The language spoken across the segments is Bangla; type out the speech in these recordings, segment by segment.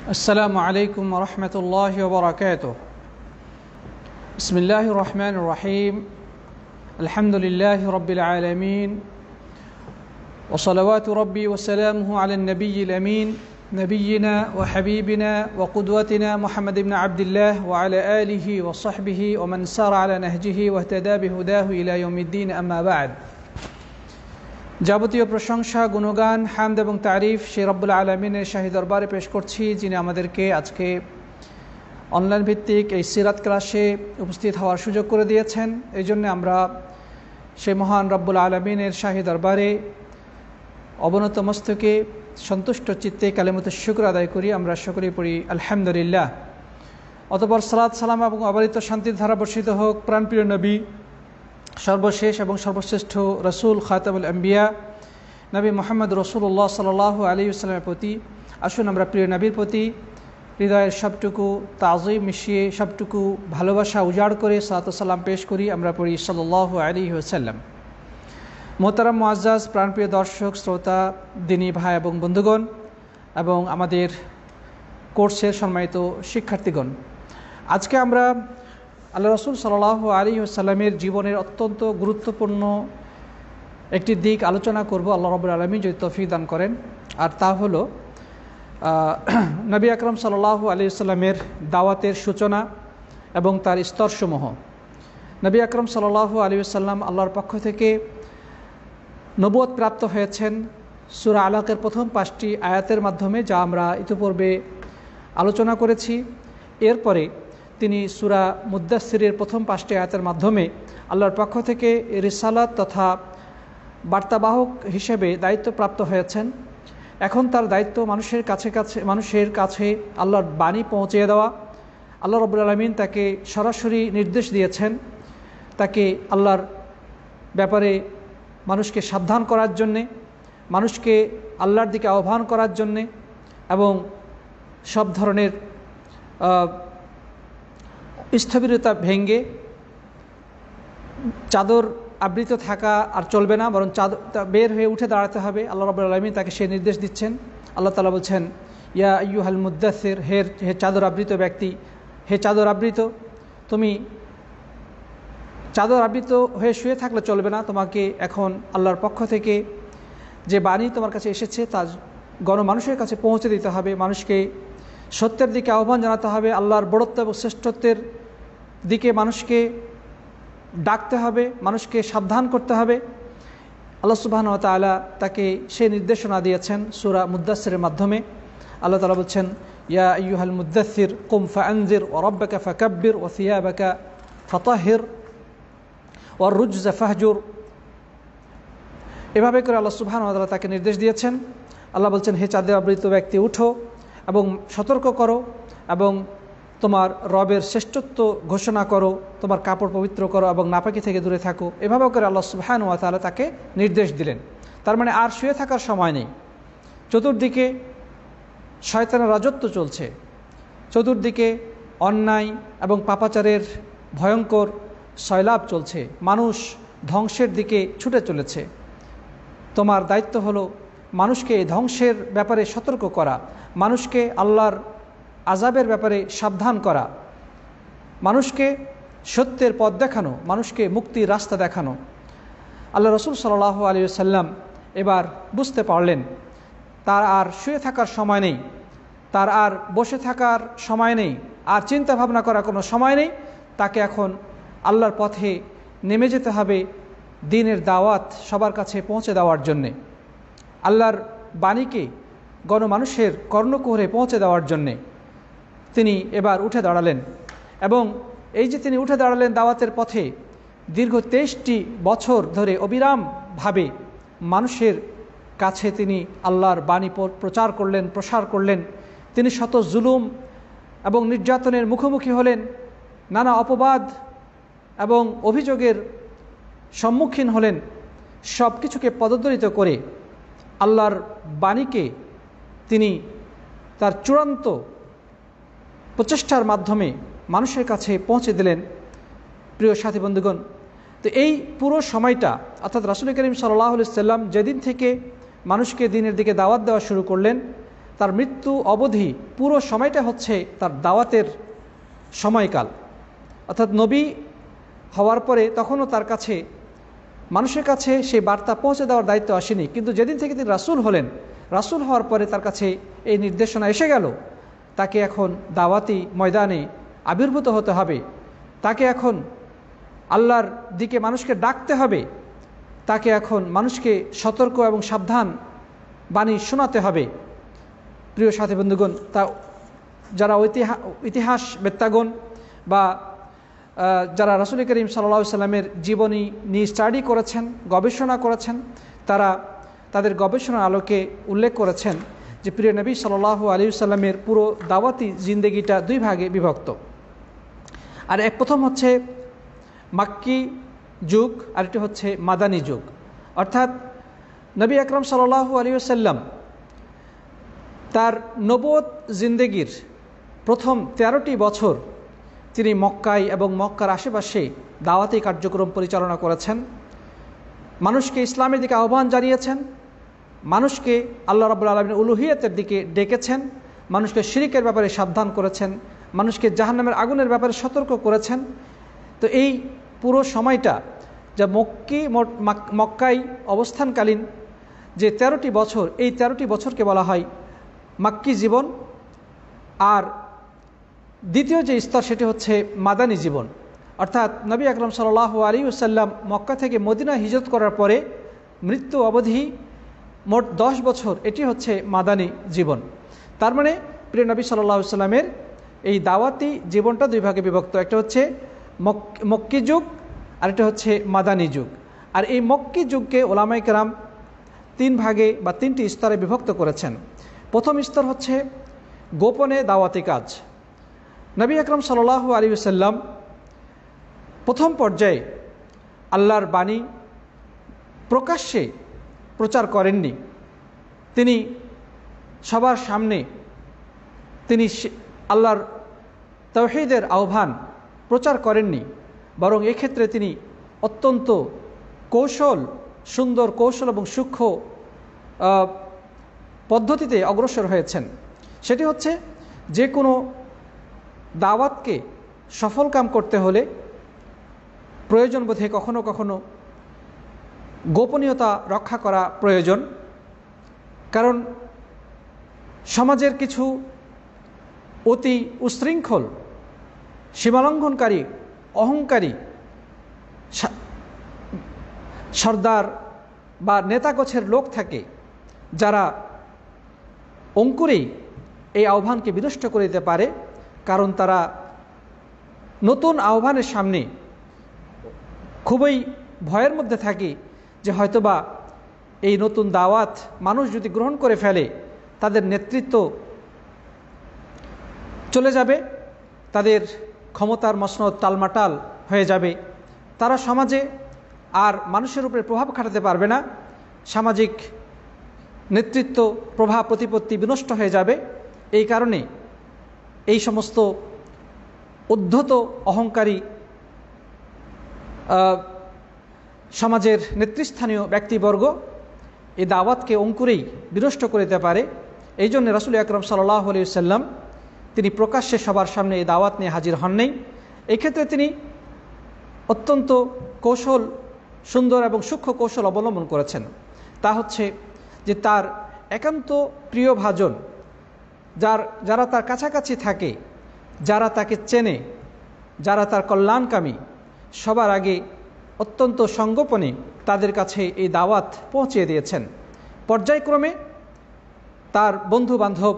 السلام عليكم ورحمة الله وبركاته. بسم الله الرحمن الرحيم. الحمد لله رب العالمين، وصلوات ربي وسلامه على النبي الأمين نبينا وحبيبنا وقدوتنا محمد بن عبد الله وعلى آله وصحبه ومن سار على نهجه واهتدى بهداه إلى يوم الدين. أما بعد. যাবতীয় প্রশংসা, গুণগান, হামদ এবং তারিফ সেই রব্বুল আলামিনের শাহী দরবারে পেশ করছি, যিনি আমাদেরকে আজকে অনলাইন ভিত্তিক এই সিরাত ক্লাসে উপস্থিত হওয়ার সুযোগ করে দিয়েছেন। এই জন্য আমরা সেই মহান রব্বুল আলামিনের শাহী দরবারে অবনত মস্তকে সন্তুষ্ট চিত্তে কালিমাতুশ শুকর আদায় করি। আমরা সকলেই পড়ি আলহামদুলিল্লাহ। অতঃপর সালাত সালাম এবং অবারিত শান্তির ধারা বর্ষিত হোক প্রাণপ্রিয় নবী, সর্বশেষ এবং সর্বশ্রেষ্ঠ রসুল খাতামুল আম্বিয়া নবী মোহাম্মদ রসুল্লাহ সাল্লাল্লাহু আলাইহি ওয়াসাল্লামের প্রতি। আসুন আমরা প্রিয় নবীর প্রতি হৃদয়ের সবটুকু তাজিম মিশিয়ে, সবটুকু ভালোবাসা উজাড় করে সালাত সালাম পেশ করি। আমরা পড়ি সাল্লাল্লাহু আলাইহি ওয়াসাল্লাম। মোহতারাম মুআজ্জাজ প্রাণপ্রিয় দর্শক শ্রোতা, দিনী ভাই এবং বন্ধুগণ এবং আমাদের কোর্সের সম্মানিত শিক্ষার্থীগণ, আজকে আমরা আল্লাহ রসুল সাল্লাল্লাহু আলাইহি ওয়াসাল্লামের জীবনের অত্যন্ত গুরুত্বপূর্ণ একটি দিক আলোচনা করব, আল্লাহ রাব্বুল আলামিন যদি তৌফিক দান করেন। আর তা হলো নবী আকরাম সাল্লাল্লাহু আলাইহি ওয়াসাল্লামের দাওয়াতের সূচনা এবং তার স্তরসমূহ। নবী আকরাম সাল্লাল্লাহু আলাইহি ওয়াসাল্লাম আল্লাহর পক্ষ থেকে নবুয়ত প্রাপ্ত হয়েছেন সূরা আলাকের প্রথম 5টি আয়াতের মাধ্যমে, যা আমরা ইতিপূর্বে আলোচনা করেছি। এরপরে তিনি সূরা মুদ্দাসসিরের প্রথম 5টি আয়াতের মাধ্যমে আল্লাহর পক্ষ থেকে রিসালাত তথা বার্তাবাহক হিসেবে দায়িত্বপ্রাপ্ত হয়েছেন। এখন তার দায়িত্ব মানুষের কাছে আল্লাহর বাণী পৌঁছে দেওয়া। আল্লাহ রাব্বুল আলামিন তাকে সরাসরি নির্দেশ দিয়েছেন তাকে আল্লাহর ব্যাপারে মানুষকে সাবধান করার জন্যে, মানুষকে আল্লাহর দিকে আহ্বান করার জন্যে এবং সব ধরনের স্থবিরতা ভেঙে চাদর আবৃত থাকা আর চলবে না, বরং চাদর বের হয়ে উঠে দাঁড়াতে হবে। আল্লাহ রাব্বুল আলামিন তাকে সেই নির্দেশ দিচ্ছেন। আল্লাহ তাআলা বলছেন, ইয়া আইয়ুহাল মুদ্দাসসির, হে চাদর আবৃত ব্যক্তি, হে চাদর আবৃত, তুমি চাদর আবৃত হয়ে শুয়ে থাকলে চলবে না, তোমাকে এখন আল্লাহর পক্ষ থেকে যে বাণী তোমার কাছে এসেছে তা গণমানুষের কাছে পৌঁছে দিতে হবে। মানুষকে সত্যের দিকে আহ্বান জানাতে হবে, আল্লাহর বড়ত্ব এবং শ্রেষ্ঠত্বের দিকে মানুষকে ডাকতে হবে, মানুষকে সাবধান করতে হবে। আল্লাহ সুবহানাহু ওয়া তাআলা তাকে সেই নির্দেশনা দিয়েছেন সূরা মুদ্দাসসিরের মাধ্যমে। আল্লাহ তাআলা বলছেন, ইয়া আইয়ুহাল মুদ্দাসসির কুম ফাআনজির ওয়া রাব্বাকা ফাকাব্বির ওয়া সিয়াবাকা ফাতাহহির ওয়ার রুজজা ফাহজুর। এভাবে করে আল্লাহ সুবহানাহু ওয়া তাআলা তাকে নির্দেশ দিয়েছেন। আল্লাহ বলছেন, হে চাঁদে আবৃত ব্যক্তি, উঠো এবং সতর্ক করো এবং তোমার রবের শ্রেষ্ঠত্ব ঘোষণা করো, তোমার কাপড় পবিত্র করো এবং নাপাকি থেকে দূরে থাকো। এভাবে করে আল্লাহ সুবহানাহু ওয়া তাআলা তাকে নির্দেশ দিলেন। তার মানে আর শুয়ে থাকার সময় নেই। চতুর্দিকে শয়তানের রাজত্ব চলছে, চতুর্দিকে অন্যায় এবং পাপাচারের ভয়ঙ্কর সয়লাব চলছে, মানুষ ধ্বংসের দিকে ছুটে চলেছে। তোমার দায়িত্ব হলো মানুষকে ধ্বংসের ব্যাপারে সতর্ক করা, মানুষকে আল্লাহর আযাবের ব্যাপারে সাবধান করা, মানুষকে সত্যের পথ দেখানো, মানুষকে মুক্তির রাস্তা দেখানো। আল্লাহ রসুল সাল্লাল্লাহু আলাইহি ওয়াসাল্লাম এবার বুঝতে পারলেন তার আর শুয়ে থাকার সময় নেই, তার আর বসে থাকার সময় নেই, আর চিন্তা ভাবনা করার কোনো সময় নেই। তাকে এখন আল্লাহর পথে নেমে যেতে হবে দ্বীনের দাওয়াত সবার কাছে পৌঁছে দেওয়ার জন্যে, আল্লাহর বাণীকে গণমানুষের কর্ণকুহরে পৌঁছে দেওয়ার জন্যে তিনি এবার উঠে দাঁড়ালেন। এবং এই যে তিনি উঠে দাঁড়ালেন দাওয়াতের পথে, দীর্ঘ 23টি বছর ধরে অবিরামভাবে মানুষের কাছে তিনি আল্লাহর বাণী প্রচার করলেন, প্রসার করলেন। তিনি শত জুলুম এবং নির্যাতনের মুখোমুখি হলেন, নানা অপবাদ এবং অভিযোগের সম্মুখীন হলেন। সব কিছুকে পদদলিত করে আল্লাহর বাণীকে তিনি তার চূড়ান্ত প্রচেষ্টার মাধ্যমে মানুষের কাছে পৌঁছে দিলেন। প্রিয় সাথী বন্ধুগণ, তো এই পুরো সময়টা অর্থাৎ রাসূল করিম সাল্লাল্লাহু আলাইহি ওয়াসাল্লাম যেদিন থেকে মানুষকে দ্বীনের দিকে দাওয়াত দেওয়া শুরু করলেন, তার মৃত্যু অবধি পুরো সময়টা হচ্ছে তার দাওয়াতের সময়কাল। অর্থাৎ নবী হওয়ার পরে তখনও তার কাছে মানুষের কাছে সেই বার্তা পৌঁছে দেওয়ার দায়িত্ব আসেনি, কিন্তু যেদিন থেকে তিনি রাসূল হলেন, রাসূল হওয়ার পরে তার কাছে এই নির্দেশনা এসে গেল, তাকে এখন দাওয়াতি ময়দানে আবির্ভূত হতে হবে, তাকে এখন আল্লাহর দিকে মানুষকে ডাকতে হবে, তাকে এখন মানুষকে সতর্ক এবং সাবধান বাণী শোনাতে হবে। প্রিয় সাথী বন্ধুগণ, তা যারা ইতিহাস বেত্তাগণ বা যারা রাসূল করিম সাল্লাল্লাহু আলাইহি সাল্লামের জীবনী নিয়ে স্টাডি করেছেন, গবেষণা করেছেন, তারা তাদের গবেষণার আলোকে উল্লেখ করেছেন যে প্রিয় নবী সাল্লাল্লাহু আলাইহি সাল্লামের পুরো দাওয়াতি জিন্দেগিটা দুই ভাগে বিভক্ত। আর প্রথম হচ্ছে মাক্কি যুগ, আরেকটি হচ্ছে মাদানী যুগ। অর্থাৎ নবী আকরাম সাল্লাল্লাহু আলাইহি সাল্লাম তার নবুয়ত জিন্দেগির প্রথম 13টি বছর তিনি মক্কায় এবং মক্কার আশেপাশে দাওয়াতি কার্যক্রম পরিচালনা করেছেন, মানুষকে ইসলামের দিকে আহ্বান জানিয়েছেন, মানুষকে আল্লাহ রাব্বুল আলামিনের উলুহিয়তের দিকে ডেকেছেন, মানুষকে শিরকের ব্যাপারে সাবধান করেছেন, মানুষকে জাহান্নামের আগুনের ব্যাপারে সতর্ক করেছেন। তো এই পুরো সময়টা যা মক্কায় অবস্থানকালীন যে 13টি বছর, এই 13টি বছরকে বলা হয় মাক্কি জীবন। আর দ্বিতীয় যে স্তর সেটি হচ্ছে মাদানী জীবন, অর্থাৎ নবী আকরাম সাল্লাল্লাহু আলাইহি ওয়াসাল্লাম মক্কা থেকে মদিনা হিজরত করার পরে মৃত্যু অবধি মোট 10 বছর, এটি হচ্ছে মাদানী জীবন। তার মানে প্রিয় নবী সাল্লাল্লাহু আলাইহি ওয়াসাল্লামের এই দাওয়াতি জীবনটা দুই ভাগে বিভক্ত, একটা হচ্ছে মক্কি যুগ আর একটা হচ্ছে মাদানী যুগ। আর এই মক্কি যুগকে ওলামায়ে কেরাম 3 ভাগে বা 3টি স্তরে বিভক্ত করেছেন। প্রথম স্তর হচ্ছে গোপনে দাওয়াতি কাজ। নবী আকরাম সাল্লাল্লাহু আলাইহি ওয়াসাল্লাম প্রথম পর্যায়ে আল্লাহর বাণী প্রকাশ্যে প্রচার করেননি, তিনি সবার সামনে তিনি আল্লাহর তাওহীদের আহ্বান প্রচার করেননি, বরং এক্ষেত্রে তিনি অত্যন্ত সুন্দর কৌশল এবং সূক্ষ্ম পদ্ধতিতে অগ্রসর হয়েছেন। সেটি হচ্ছে যে কোনো দাওয়াতকে সফলকাম করতে হলে প্রয়োজন বোধে কখনো কখনো গোপনীয়তা রক্ষা করা প্রয়োজন। কারণ সমাজের কিছু অতি উশৃঙ্খল, সীমালঙ্ঘনকারী, অহংকারী সর্দার বা নেতাগোছের লোক থাকে, যারা অঙ্কুরেই এই আহ্বানকে বিনষ্ট করে দিতে পারে। কারণ তারা নতুন আহ্বানের সামনে খুবই ভয়ের মধ্যে থাকে যে হয়তোবা এই নতুন দাওয়াত মানুষ যদি গ্রহণ করে ফেলে, তাদের নেতৃত্ব চলে যাবে, তাদের ক্ষমতার মসনদ টালমাটাল হয়ে যাবে, তারা সমাজে আর মানুষের উপরে প্রভাব খাটাতে পারবে না, সামাজিক নেতৃত্ব প্রভাব প্রতিপত্তি বিনষ্ট হয়ে যাবে। এই কারণে এই সমস্ত উদ্ধত অহংকারী সমাজের নেতৃস্থানীয় ব্যক্তিবর্গ এই দাওয়াতকে অঙ্কুরেই বিনষ্ট করে দিতে পারে। এই জন্য রাসূল আকরাম সাল্লাল্লাহু আলাইহি ওয়াসাল্লাম তিনি প্রকাশ্যে সবার সামনে এই দাওয়াত নিয়ে হাজির হন নাই। এই ক্ষেত্রে তিনি অত্যন্ত সুন্দর এবং সূক্ষ্ম কৌশল অবলম্বন করেছেন। তা হচ্ছে যে তার একান্ত প্রিয় ভাজন যারা তার কাছাকাছি থাকে, যারা তাকে চেনে, যারা তার কল্যাণকামী, সবার আগে অত্যন্ত সংগোপনে তাদের কাছে এই দাওয়াত পৌঁছে দিয়েছেন। পর্যায়ক্রমে তার বন্ধু বান্ধব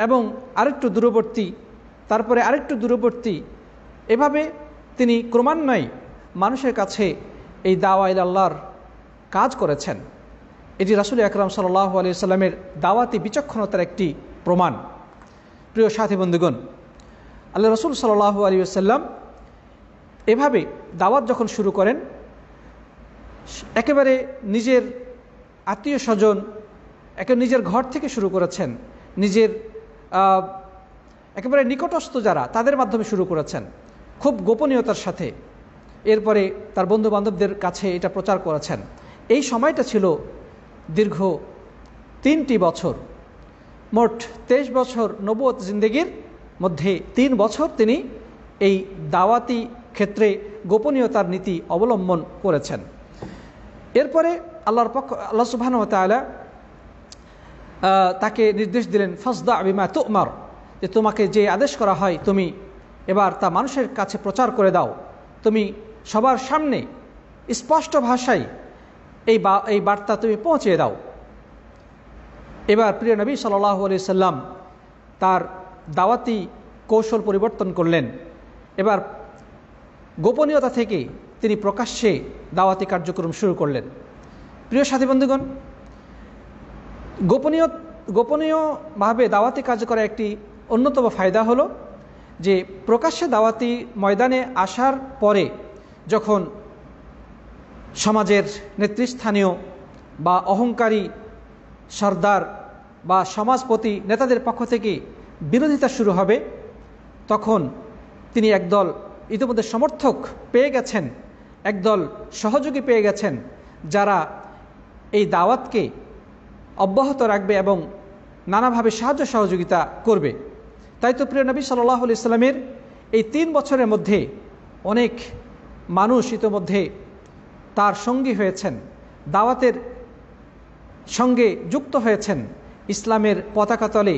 এবং আরেকটু দূরবর্তী, তারপরে আরেকটু দূরবর্তী, এভাবে তিনি ক্রমান্বয়ে মানুষের কাছে এই দাওয়া ইলা আল্লাহর কাজ করেছেন। এটি রাসূল আকরাম সাল্লাল্লাহু আলাইহি ওয়াসাল্লামের দাওয়াতি বিচক্ষণতার একটি প্রমাণ। প্রিয় সাথী বন্ধুগণ, আল্লাহ রাসূল সাল্লাল্লাহু আলাইহি ওয়াসাল্লাম এভাবে দাওয়াত যখন শুরু করেন, একেবারে নিজের আত্মীয় স্বজন, নিজের ঘর থেকে শুরু করেছেন, নিজের একেবারে নিকটস্থ যারা তাদের মাধ্যমে শুরু করেছেন খুব গোপনীয়তার সাথে। এরপরে তার বন্ধু বান্ধবদের কাছে এটা প্রচার করেছেন। এই সময়টা ছিল দীর্ঘ 3টি বছর। মোট 23 বছর নবুয়ত জিন্দেগির মধ্যে 3 বছর তিনি এই দাওয়াতি ক্ষেত্রে গোপনীয়তার নীতি অবলম্বন করেছেন। এরপরে আল্লাহ সুবহানাহু ওয়া তাআলা তাকে নির্দেশ দিলেন, ফাসদা বিমা তু'মার, যে তোমাকে যে আদেশ করা হয় তুমি এবার তা মানুষের কাছে প্রচার করে দাও, তুমি সবার সামনে স্পষ্ট ভাষায় এই বার্তা তুমি পৌঁছে দাও। এবার প্রিয় নবী সাল্লাল্লাহু আলাইহি সাল্লাম তার দাওয়াতি কৌশল পরিবর্তন করলেন। এবার গোপনীয়তা থেকে তিনি প্রকাশ্যে দাওয়াতি কার্যক্রম শুরু করলেন। প্রিয় সাথী বন্ধুগণ, গোপনীয়ভাবে দাওয়াতি কাজ করার একটি অন্যতম ফায়দা হলো যে প্রকাশ্যে দাওয়াতি ময়দানে আসার পরে যখন সমাজের নেতৃস্থানীয় বা অহংকারী সর্দার বা সমাজপতি নেতাদের পক্ষ থেকে বিরোধিতা শুরু হবে, তখন তিনি একদল ইতিমধ্যে সমর্থক পেয়ে গেছেন, একদল সহযোগী পেয়ে গেছেন, যারা এই দাওয়াতকে অব্যাহত রাখবে এবং নানাভাবে সাহায্য সহযোগিতা করবে। তাই তো প্রিয় নবী সাল্লাল্লাহু আলাইহি সাল্লামের এই 3 বছরের মধ্যে অনেক মানুষ ইতিমধ্যে তার সঙ্গী হয়েছেন, দাওয়াতের সঙ্গে যুক্ত হয়েছেন, ইসলামের পতাকা তলে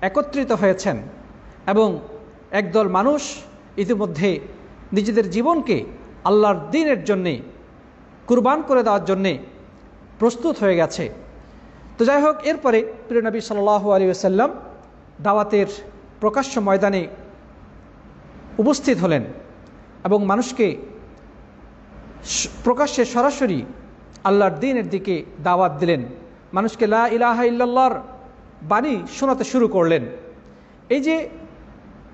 একত্রিত হয়েছেন এবং একদল মানুষ ইতিমধ্যে নিজেদের জীবনকে আল্লাহর দ্বীনের জন্যে কুরবান করে দেওয়ার জন্যে প্রস্তুত হয়ে গেছে। তো যাই হোক, এরপরে প্রিয় নবী সাল্লাল্লাহু আলাইহি ওয়াসাল্লাম দাওয়াতের প্রকাশ্য ময়দানে উপস্থিত হলেন এবং মানুষকে প্রকাশ্যে সরাসরি আল্লাহর দ্বীনের দিকে দাওয়াত দিলেন, মানুষকে লা ইলাহা ইল্লাল্লাহর বাণী শোনাতে শুরু করলেন। এই যে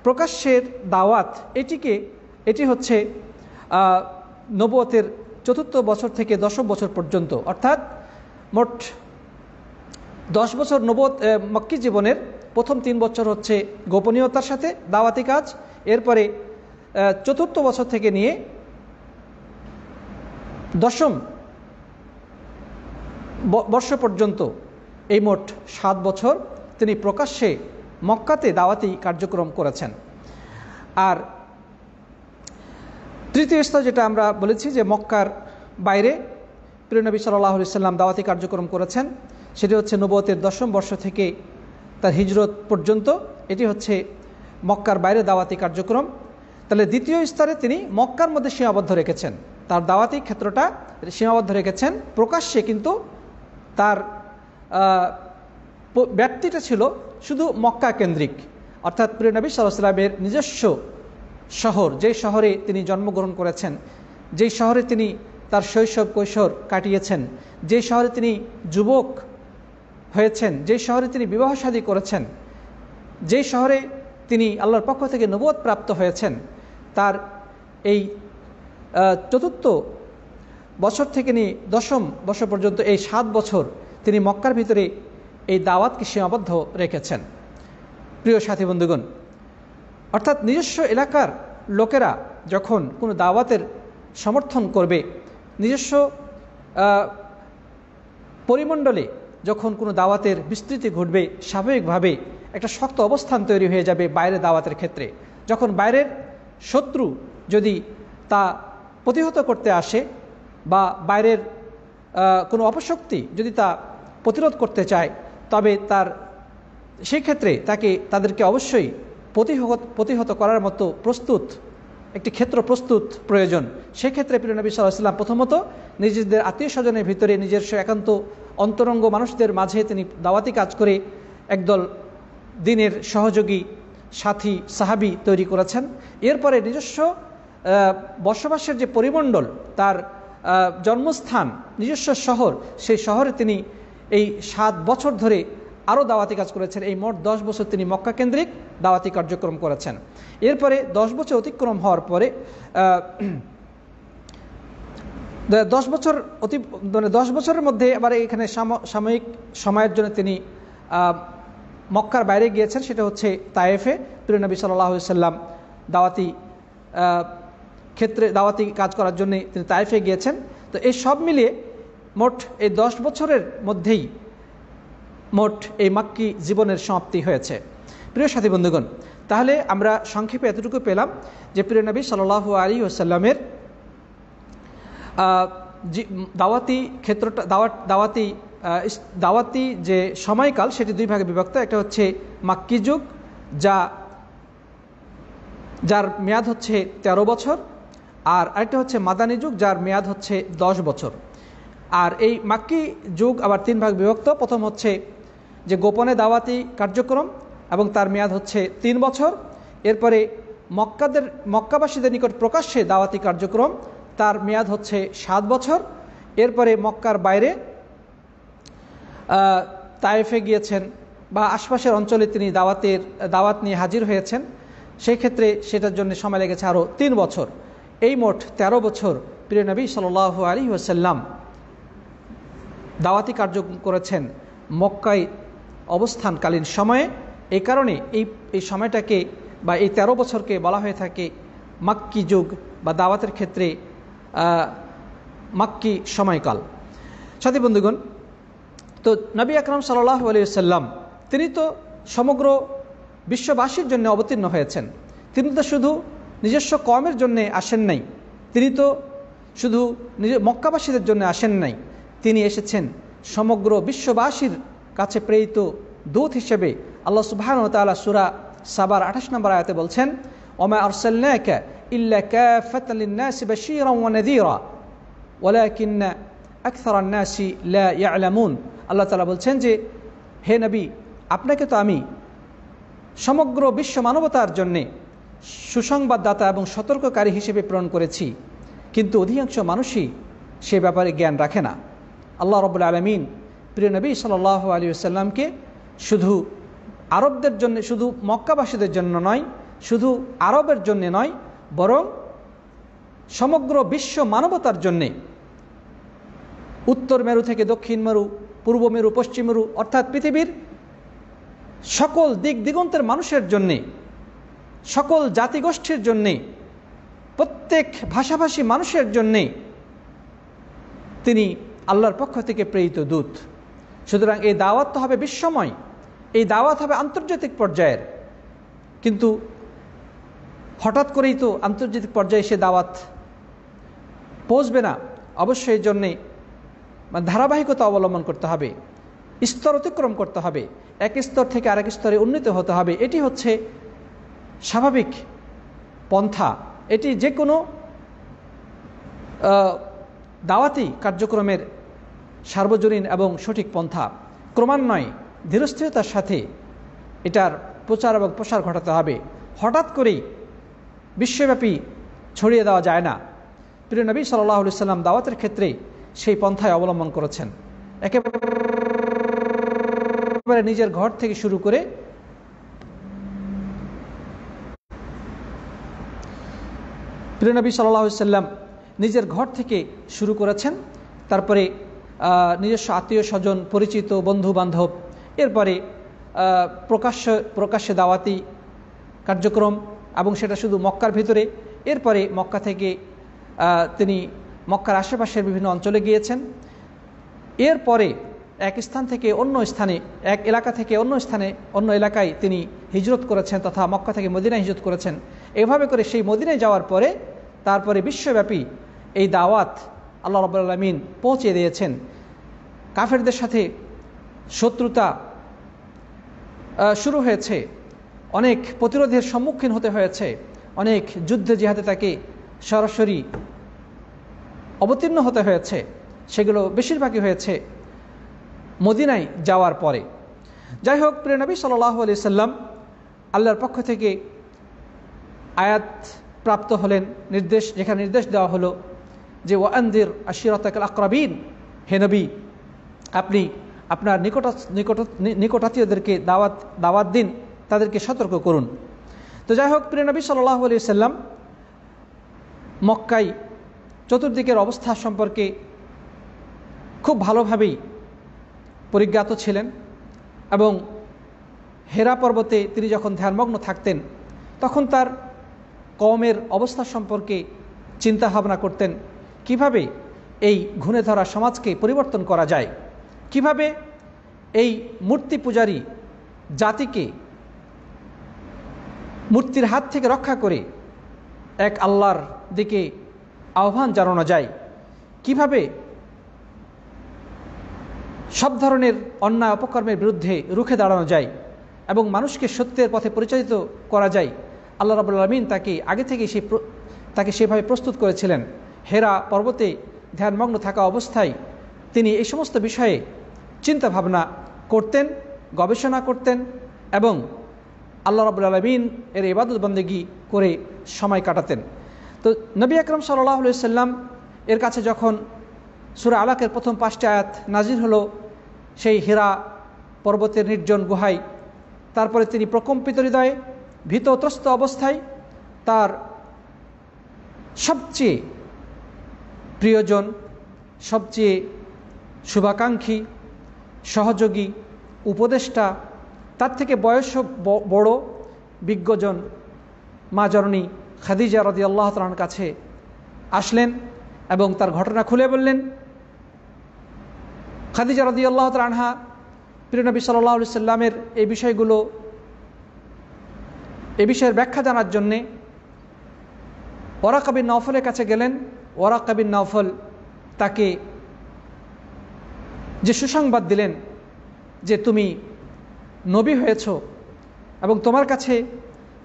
প্রকাশ্যের দাওয়াত, এটি হচ্ছে নবুয়তের 4th বছর থেকে 10ম বছর পর্যন্ত, অর্থাৎ মোট 10 বছর নবুয়ত মক্কি জীবনের প্রথম 3 বছর হচ্ছে গোপনীয়তার সাথে দাওয়াতি কাজ, এরপরে 4th বছর থেকে নিয়ে 10ম বর্ষ পর্যন্ত এই মোট 7 বছর তিনি প্রকাশ্যে মক্কাতে দাওয়াতি কার্যক্রম করেছেন। আর তৃতীয় স্তর যেটা আমরা বলেছি যে মক্কার বাইরে প্রিয় নবী সাল্লাল্লাহু আলাইহি সাল্লাম দাওয়াতি কার্যক্রম করেছেন, সেটি হচ্ছে নবুয়তের 10ম বর্ষ থেকে তার হিজরত পর্যন্ত, এটি হচ্ছে মক্কার বাইরে দাওয়াতি কার্যক্রম। তাহলে দ্বিতীয় স্তরে তিনি মক্কার মধ্যে সীমাবদ্ধ রেখেছেন, তার দাওয়াতি ক্ষেত্রটা সীমাবদ্ধ রেখেছেন প্রকাশ্যে, কিন্তু তার ব্যাপ্তিটা ছিল শুধু মক্কা কেন্দ্রিক, অর্থাৎ প্রিয় নবী সাল্লাল্লাহু আলাইহি ওয়াসাল্লামের নিজস্ব শহর, যেই শহরে তিনি জন্মগ্রহণ করেছেন, যেই শহরে তিনি তার শৈশব কৈশোর কাটিয়েছেন, যেই শহরে তিনি যুবক হয়েছেন, যেই শহরে তিনি বিবাহ শাদী করেছেন, যেই শহরে তিনি আল্লাহর পক্ষ থেকে নবুয়ত প্রাপ্ত হয়েছেন, তার এই 4th বছর থেকে নিয়ে 10ম বছর পর্যন্ত এই 7 বছর তিনি মক্কার ভিতরে এই দাওয়াতকে সীমাবদ্ধ রেখেছেন। প্রিয় সাথী বন্ধুগণ, অর্থাৎ নিজস্ব এলাকার লোকেরা যখন কোনো দাওয়াতের সমর্থন করবে, নিজস্ব পরিমণ্ডলে যখন কোনো দাওয়াতের বিস্তৃতি ঘটবে, স্বাভাবিকভাবে একটা শক্ত অবস্থান তৈরি হয়ে যাবে বাইরে দাওয়াতের ক্ষেত্রে। যখন বাইরের শত্রু যদি তা প্রতিহত করতে আসে বা বাইরের কোনো অপশক্তি যদি তা প্রতিরোধ করতে চায়, তবে সেই ক্ষেত্রে তাদেরকে অবশ্যই প্রতিহত করার মতো একটি ক্ষেত্র প্রস্তুত প্রয়োজন। সেক্ষেত্রে প্রিয় নবী সাল্লাল্লাহু আলাইহি ওয়াসাল্লাম প্রথমত নিজেদের আত্মীয় স্বজনের ভিতরে নিজস্ব একান্ত অন্তরঙ্গ মানুষদের মাঝে তিনি দাওয়াতি কাজ করে একদল দ্বীনের সহযোগী সাথী সাহাবী তৈরি করেছেন। এরপরে নিজস্ব বসবাসের যে পরিমণ্ডল, তার জন্মস্থান, নিজস্ব শহর, সেই শহরে তিনি এই 7 বছর ধরে আরও দাওয়াতি কাজ করেছেন। এই মোট 10 বছর তিনি মক্কা কেন্দ্রিক দাওয়াতি কার্যক্রম করেছেন। এরপরে 10 বছর অতিক্রম হওয়ার পরে 10 বছরের মধ্যে আবার এখানে সাময়িক সময়ের জন্য তিনি মক্কার বাইরে গিয়েছেন, সেটা হচ্ছে তায়েফে। প্রিয় নবী সাল্লাল্লাহু আলাইহি সাল্লাম দাওয়াতি কাজ করার জন্য তিনি তায়েফে গিয়েছেন। তো এই সব মিলিয়ে মোট এই 10 বছরের মধ্যেই মোট এই মাক্কি জীবনের সমাপ্তি হয়েছে। প্রিয় সাথী বন্ধুগণ, তাহলে আমরা সংক্ষেপে এতটুকু পেলাম যে প্রিয় নবী সাল্লাল্লাহু আলাইহি ওয়াসাল্লামের দাওয়াতি ক্ষেত্রটা দাওয়াতি যে সময়কাল সেটি দুই ভাগে বিভক্ত। একটা হচ্ছে মাক্কি যুগ, যার মেয়াদ হচ্ছে 13 বছর, আর আরেকটা হচ্ছে মাদানী যুগ, যার মেয়াদ হচ্ছে 10 বছর। আর এই মাক্কি যুগ আবার 3 ভাগ বিভক্ত। প্রথম হচ্ছে যে গোপনে দাওয়াতি কার্যক্রম এবং তার মেয়াদ হচ্ছে 3 বছর। এরপরে মক্কাবাসীদের নিকট প্রকাশ্যে দাওয়াতি কার্যক্রম, তার মেয়াদ হচ্ছে 7 বছর। এরপরে মক্কার বাইরে তায়েফে গিয়েছেন বা আশপাশের অঞ্চলে তিনি দাওয়াত নিয়ে হাজির হয়েছেন, সেই ক্ষেত্রে সেটার জন্য সময় লেগেছে আরও 3 বছর। এই মোট 13 বছর প্রিয় নবী সাল্লাল্লাহু আলাইহি ওয়াসাল্লাম দাওয়াতি কার্যক্রম করেছেন মক্কায় অবস্থানকালীন সময়ে। এই কারণে এই সময়টাকে বা এই 13 বছরকে বলা হয়ে থাকে মাক্কি যুগ বা দাওয়াতের ক্ষেত্রে মাক্কি সময়কাল। সাথী বন্ধুগণ, তো নবী আকরাম সাল্লাল্লাহু আলাইহি ওয়াসাল্লাম তিনি তো সমগ্র বিশ্ববাসীর জন্য অবতীর্ণ হয়েছেন। তিনি তো শুধু নিজস্ব কওমের জন্য আসেন নাই, তিনি তো শুধু মক্কাবাসীদের জন্য আসেন নাই, তিনি এসেছেন সমগ্র বিশ্ববাসীর কাছে প্রেরিত দূত হিসেবে। আল্লাহ সুবহানাহু ওয়া তাআলা সূরা সাবার 28 নম্বর আয়াতে বলছেন, ওমা আরসালনাকা ইল্লা কাফাতান লিন-নাসি বাশীরান ওয়া নাযীরা ওয়ালাকিন্না আকসারান নাসি লা ইয়ালামুন। আল্লাহ তাআলা বলছেন যে হে নবী, আপনাকে তো আমি সমগ্র বিশ্ব মানবতার জন্যে সুসংবাদদাতা এবং সতর্ককারী হিসেবে প্রেরণ করেছি, কিন্তু অধিকাংশ মানুষই সে ব্যাপারে জ্ঞান রাখে না। আল্লাহ রাব্বুল আলামিন প্রিয় নবী সাল্লাল্লাহু আলাইহি ওয়াসাল্লামকে শুধু আরবদের জন্য, শুধু মক্কাবাসীদের জন্য নয়, শুধু আরবের জন্য নয়, বরং সমগ্র বিশ্ব মানবতার জন্যে, উত্তর মেরু থেকে দক্ষিণ মেরু, পূর্ব মেরু, পশ্চিম মেরু, অর্থাৎ পৃথিবীর সকল দিক দিগন্তের মানুষের জন্যে, সকল জাতিগোষ্ঠীর জন্যে, প্রত্যেক ভাষাভাষী মানুষের জন্যে তিনি আল্লাহর পক্ষ থেকে প্রেরিত দূত। সুতরাং এই দাওয়াত তো হবে বিশ্বময়, এই দাওয়াত হবে আন্তর্জাতিক পর্যায়ের, কিন্তু হঠাৎ করেই তো আন্তর্জাতিক পর্যায়ে সে দাওয়াত পৌঁছবে না। অবশ্যই এই জন্যে ধারাবাহিকতা অবলম্বন করতে হবে, স্তর অতিক্রম করতে হবে, এক স্তর থেকে আরেক স্তরে উন্নীত হতে হবে। এটি হচ্ছে স্বাভাবিক পন্থা, এটি যে কোনো দাওয়াতি কার্যক্রমের সার্বজনীন এবং সঠিক পন্থা। ক্রমান্বয়ে ধীরস্থিরতার সাথে এটার প্রচার এবং প্রসার ঘটাতে হবে। হঠাৎ করেই বিশ্বব্যাপী ছড়িয়ে দেওয়া যায় না। প্রিয় নবী সাল্লাল্লাহু আলাইহি ওয়াসাল্লাম দাওয়াতের ক্ষেত্রে সেই পন্থায় অবলম্বন করেছেন। একেবারে নিজের ঘর থেকে শুরু করে প্রিয় নবী সাল্লাল্লাহু আলাইহি ওয়াসাল্লাম নিজের ঘর থেকে শুরু করেছেন, তারপরে নিজস্ব আত্মীয় স্বজন, পরিচিত বন্ধু বান্ধব, এরপরে প্রকাশ্যে দাওয়াতি কার্যক্রম, এবং সেটা শুধু মক্কার ভিতরে। এরপরে মক্কা থেকে তিনি মক্কার আশেপাশের বিভিন্ন অঞ্চলে গিয়েছেন। এরপরে এক স্থান থেকে অন্য স্থানে, এক এলাকা থেকে অন্য স্থানে, অন্য এলাকায় তিনি হিজরত করেছেন, তথা মক্কা থেকে মদিনায় হিজরত করেছেন। এভাবে করে সেই মদিনায় যাওয়ার পরে তারপরে বিশ্বব্যাপী এই দাওয়াত আল্লাহ রাব্বুল আলামিন পৌঁছে দিয়েছেন। কাফেরদের সাথে শত্রুতা শুরু হয়েছে, অনেক প্রতিরোধের সম্মুখীন হতে হয়েছে, অনেক যুদ্ধে জিহাদে তাকে সরাসরি অবতীর্ণ হতে হয়েছে। সেগুলো বেশিরভাগই হয়েছে মদিনায় যাওয়ার পরে। যাই হোক, প্রিয় নবী সাল্লাল্লাহু আলাইহি সাল্লাম আল্লাহর পক্ষ থেকে আয়াত প্রাপ্ত হলেন, যেখানে নির্দেশ দেওয়া হলো যে ওয়ানদির আশিরাতাকাল আকরাবিন, হে নবী আপনি আপনার নিকটাত্মীয়দেরকে দাওয়াত দিন, তাদেরকে সতর্ক করুন। তো যাই হোক, প্রিয় নবী সাল্লাল্লাহু আলাইহি সাল্লাম মক্কায় চতুর্দিকের অবস্থা সম্পর্কে খুব ভালোভাবেই পরিজ্ঞাত ছিলেন, এবং হেরা পর্বতে তিনি যখন ধ্যানমগ্ন থাকতেন তখন তার কওমের অবস্থা সম্পর্কে চিন্তা ভাবনা করতেন, কিভাবে এই ঘুণে ধরা সমাজকে পরিবর্তন করা যায়, কিভাবে এই মূর্তি পূজারী জাতিকে মূর্তির হাত থেকে রক্ষা করে এক আল্লাহর দিকে আহ্বান জানানো যায়, কিভাবে সব ধরনের অন্যায় অপকর্মের বিরুদ্ধে রুখে দাঁড়ানো যায় এবং মানুষকে সত্যের পথে পরিচালিত করা যায়। আল্লাহ রাব্বুল আলামিন তাকে আগে থেকেই তাকে সেভাবে প্রস্তুত করেছিলেন। হেরা পর্বতে ধ্যানমগ্ন থাকা অবস্থায় তিনি এই সমস্ত বিষয়ে চিন্তা ভাবনা করতেন, গবেষণা করতেন এবং আল্লাহ রাব্বুল আলামিন এর ইবাদত বন্দেগী করে সময় কাটাতেন। তো নবী আকরাম সাল্লাল্লাহু আলাইহি সাল্লাম এর কাছে যখন সূরা আলাকের প্রথম 5টি আয়াত নাজিল হলো, সেই হেরা পর্বতের নির্জন গুহায়, তারপরে তিনি প্রকম্পিত হৃদয়ে ভীতত্রস্ত অবস্থায় তার সবচেয়ে প্রিয়জন, সবচেয়ে শুভাকাঙ্ক্ষী, সহযোগী, উপদেষ্টা, তার থেকে বয়স বড় বিজ্ঞজন মা জননী খাদিজা রাদিয়াল্লাহু তাআলার কাছে আসলেন এবং তার ঘটনা খুলে বললেন। খাদিজা রাদিয়াল্লাহু তাআলা আনহা প্রিয় নবী সাল্লাল্লাহু আলাইহি সাল্লামের এই বিষয়ের ব্যাখ্যা জানার জন্যে ওয়ারাকা বিন নওফলের কাছে গেলেন। ওয়ারাকা বিন নওফল তাকে যে সুসংবাদ দিলেন যে তুমি নবী হয়েছ এবং তোমার কাছে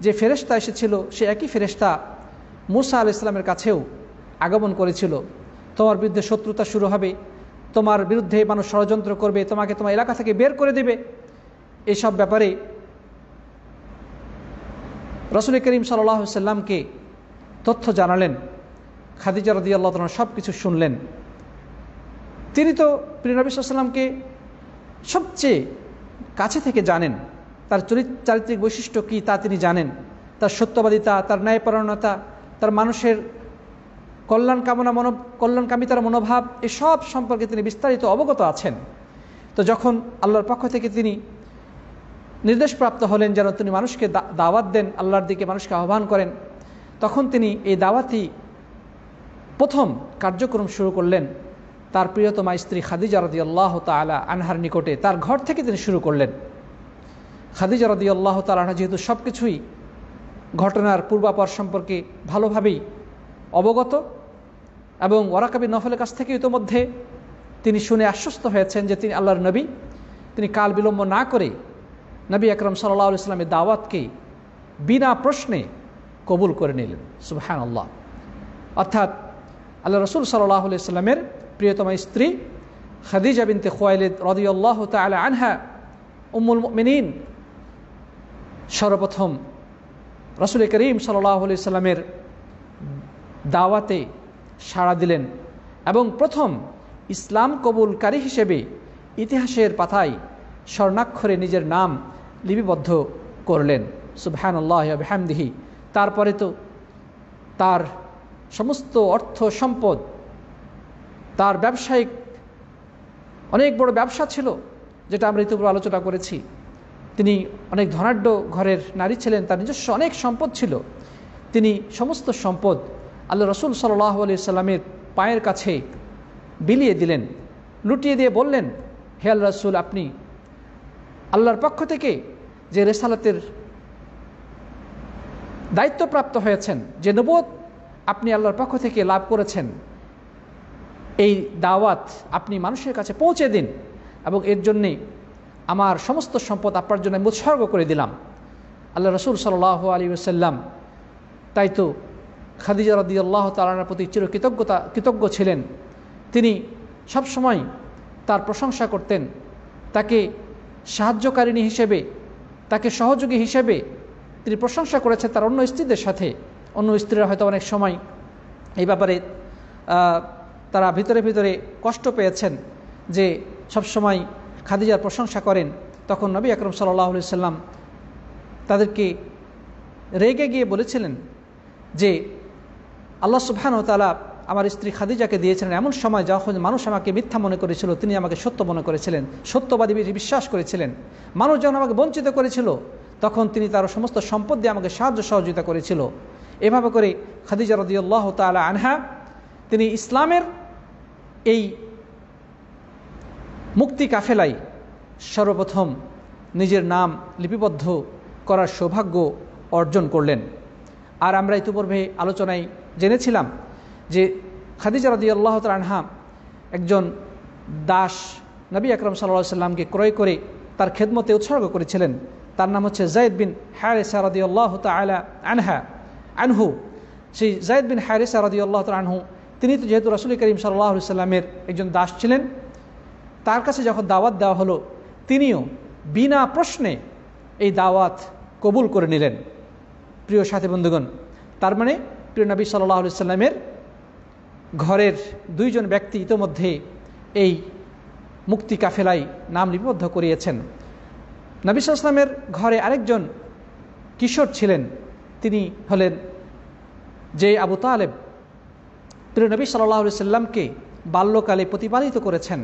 যে ফেরেশতা এসেছিল সে একই ফেরেশতা মূসা আলাইহিস সালামের কাছেও আগমন করেছিল, তোমার বিরুদ্ধে শত্রুতা শুরু হবে, তোমার বিরুদ্ধে মানুষ ষড়যন্ত্র করবে, তোমাকে তোমার এলাকা থেকে বের করে দেবে, এইসব ব্যাপারে রাসূল করিম সাল্লাল্লাহু আলাইহি সাল্লামকে তথ্য জানালেন। খাদিজা রাদিয়াল্লাহু তাআলা সব কিছু শুনলেন। তিনি তো প্রিয় নবী সাল্লাল্লাহু আলাইহি সাল্লামকে সবচেয়ে কাছে থেকে জানেন, তার চারিত্রিক বৈশিষ্ট্য কী তা তিনি জানেন, তার সত্যবাদিতা, তার ন্যায়পরায়ণতা, তার মানুষের কল্যাণকামিতার মনোভাব, এসব সম্পর্কে তিনি বিস্তারিত অবগত আছেন। তো যখন আল্লাহর পক্ষ থেকে তিনি নির্দেশপ্রাপ্ত হলেন যেন তিনি মানুষকে দাওয়াত দেন, আল্লাহর দিকে মানুষকে আহ্বান করেন, তখন তিনি এই দাওয়াতি প্রথম কার্যক্রম শুরু করলেন তার প্রিয়তমা স্ত্রী খাদিজা রাদিয়াল্লাহু তাআলা আনহার নিকটে, তার ঘর থেকে তিনি শুরু করলেন। খাদিজা রাদিয়াল্লাহু তাআলা আনহা যেহেতু সব কিছুই ঘটনার পূর্বাপর সম্পর্কে ভালোভাবেই অবগত এবং ওয়ারাকা বিন নওফলের কাছ থেকে ইতোমধ্যে তিনি শুনে আশ্বস্ত হয়েছেন যে তিনি আল্লাহর নবী, তিনি কাল বিলম্ব না করে নবী আকরাম সাল্লাল্লাহু আলাইহি ওয়াসাল্লামের দাওয়াতকে বিনা প্রশ্নে কবুল করে নিলেন। সুবহানাল্লাহ। অর্থাৎ আল্লাহ রাসূল সাল্লাল্লাহু আলাইহি ওয়াসাল্লামের প্রিয়তমা স্ত্রী খাদিজা বিনতে খুয়াইলিদ রাদিয়াল্লাহু তাআলা আনহা উম্মুল মুমিনিন সর্বপ্রথম রাসূল করিম সাল্লাল্লাহু আলাইহি ওয়াসাল্লামের দাওয়াতে সাড়া দিলেন এবং প্রথম ইসলাম কবুলকারী হিসেবে ইতিহাসের পাতায় স্বর্ণাক্ষরে নিজের নাম লিপিবদ্ধ করলেন। সুবহানাল্লাহি ওয়া বিহামদিহি। তারপরে তো তার সমস্ত অর্থ সম্পদ, তার ব্যবসায়িক অনেক বড় ব্যবসা ছিল, যেটা আমরা ইতিপূর্বে আলোচনা করেছি। তিনি অনেক ধনাঢ্য ঘরের নারী ছিলেন, তার নিজস্ব অনেক সম্পদ ছিল। তিনি সমস্ত সম্পদ আল্লাহ রাসূল সাল্লাল্লাহু আলাইহি সাল্লামের পায়ের কাছে বিলিয়ে দিলেন, লুটিয়ে দিয়ে বললেন, হে আল্লাহ রাসূল, আপনি আল্লাহর পক্ষ থেকে যে রিসালাতের দায়িত্বপ্রাপ্ত হয়েছেন, যে নবুয়ত আপনি আল্লাহর পক্ষ থেকে লাভ করেছেন, এই দাওয়াত আপনি মানুষের কাছে পৌঁছে দিন এবং এর জন্যে আমার সমস্ত সম্পদ আপনার জন্য উৎসর্গ করে দিলাম। আল্লাহ রাসূল সাল্লাল্লাহু আলাইহি ওয়াসাল্লাম তাই তো খাদিজা রাদিয়াল্লাহু তাআলার প্রতি কৃতজ্ঞ ছিলেন। তিনি সবসময় তার প্রশংসা করতেন, তাকে সাহায্যকারিণী হিসেবে, তাকে সহযোগী হিসেবে তিনি প্রশংসা করেছেন তার অন্য স্ত্রীদের সাথে। অন্য স্ত্রীরা হয়তো অনেক সময় এই ব্যাপারে তারা ভিতরে ভিতরে কষ্ট পেয়েছেন যে সবসময় খাদিজার প্রশংসা করেন। তখন নবী আকরাম সাল্লাল্লাহু আলাইহি সাল্লাম তাদেরকে রেগে গিয়ে বলেছিলেন যে আল্লাহ সুবহানাহু ওয়া তাআলা আমার স্ত্রী খাদিজাকে দিয়েছিলেন এমন সময় যখন মানুষ আমাকে মিথ্যা মনে করেছিল, তিনি আমাকে সত্য মনে করেছিলেন, সত্যবাদী বিশ্বাস করেছিলেন। মানুষ যখন আমাকে বঞ্চিত করেছিল তখন তিনি তার সমস্ত সম্পদ দিয়ে আমাকে সাহায্য সহযোগিতা করেছিল। এভাবে করে খাদিজা রাদিয়াল্লাহু তাআলা আনহা তিনি ইসলামের এই মুক্তি কাফেলায় সর্বপ্রথম নিজের নাম লিপিবদ্ধ করার সৌভাগ্য অর্জন করলেন। আর আমরা ইতিপূর্বে আলোচনায় জেনেছিলাম যে খাদিজা রাদিয়াল্লাহু তাআলা আনহা একজন দাস নবী আকরাম সাল্লাল্লাহু আলাইহি সাল্লামকে ক্রয় করে তার খেদমতে উৎসর্গ করেছিলেন। তার নাম হচ্ছে যায়েদ বিন হারিসা রাদিয়াল্লাহু তাআলা আনহু। সেই যায়েদ বিন হারিসা রাদিয়াল্লাহু তাআলা আনহু তিনি তো যেহেতু রাসূল করিম সাল্লাল্লাহু আলাইহি সাল্লামের একজন দাস ছিলেন, তার কাছে যখন দাওয়াত দেওয়া হলো তিনিও বিনা প্রশ্নে এই দাওয়াত কবুল করে নিলেন। প্রিয় সাথী বন্ধুগণ, তার মানে প্রিয় নবী সাল্লাল্লাহু আলাইহি সাল্লামের ঘরের দুইজন ব্যক্তি ইতোমধ্যে এই মুক্তি কাফেলায় নাম লিপিবদ্ধ করিয়েছেন। নবী সাল্লাল্লাহু আলাইহি সাল্লামের ঘরে আরেকজন কিশোর ছিলেন, তিনি হলেন যে আবু তালেব। প্রিয় নবী সাল্লাল্লাহু আলাইহি সাল্লামকে বাল্যকালে প্রতিপালিত করেছেন।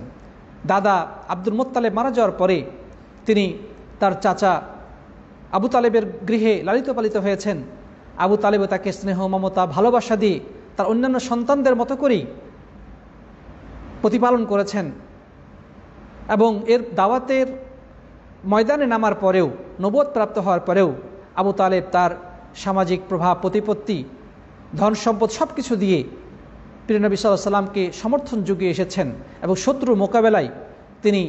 দাদা আব্দুল মুত্তালিব মারা যাওয়ার পরে তিনি তার চাচা আবু তালেবের গৃহে লালিত পালিত হয়েছেন। আবু তালেবও তাকে স্নেহ, মমতা, ভালোবাসা দিয়ে তার অন্যান্য সন্তানদের মতো করেই প্রতিপালন করেছেন। এবং এর দাওয়াতের ময়দানে নামার পরেও, নবুয়ত প্রাপ্ত হওয়ার পরেও আবু তালেব তার সামাজিক প্রভাব, প্রতিপত্তি, ধন সম্পদ সব কিছু দিয়ে প্রিয় নবী সাল্লাল্লাহু আলাইহি সাল্লামকে সমর্থন যুগিয়ে এসেছেন। এবং শত্রুর মোকাবেলায় তিনি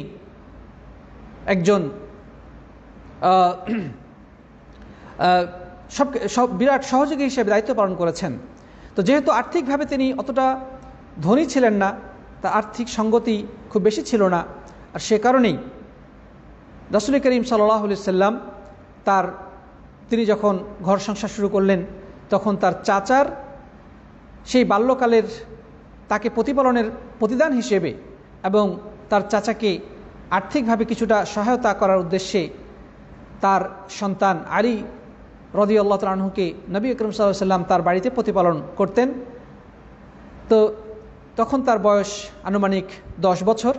একজন সব বিরাট সহযোগী হিসেবে দায়িত্ব পালন করেছেন। তো যেহেতু আর্থিকভাবে তিনি অতটা ধনী ছিলেন না, তার আর্থিক সঙ্গতি খুব বেশি ছিল না, আর সে কারণেই রাসূল করিম সাল্লাল্লাহু আলাইহি সাল্লাম তিনি যখন ঘর সংসার শুরু করলেন তখন তার চাচার সেই বাল্যকালের তাকে প্রতিপালনের প্রতিদান হিসেবে এবং তার চাচাকে আর্থিকভাবে কিছুটা সহায়তা করার উদ্দেশ্যে তার সন্তান আলী রাদিয়াল্লাহু তাআলা আনহুকে নবী আকরাম সাল্লাল্লাহু আলাইহি সাল্লাম তার বাড়িতে প্রতিপালন করতেন। তো তখন তার বয়স আনুমানিক 10 বছর।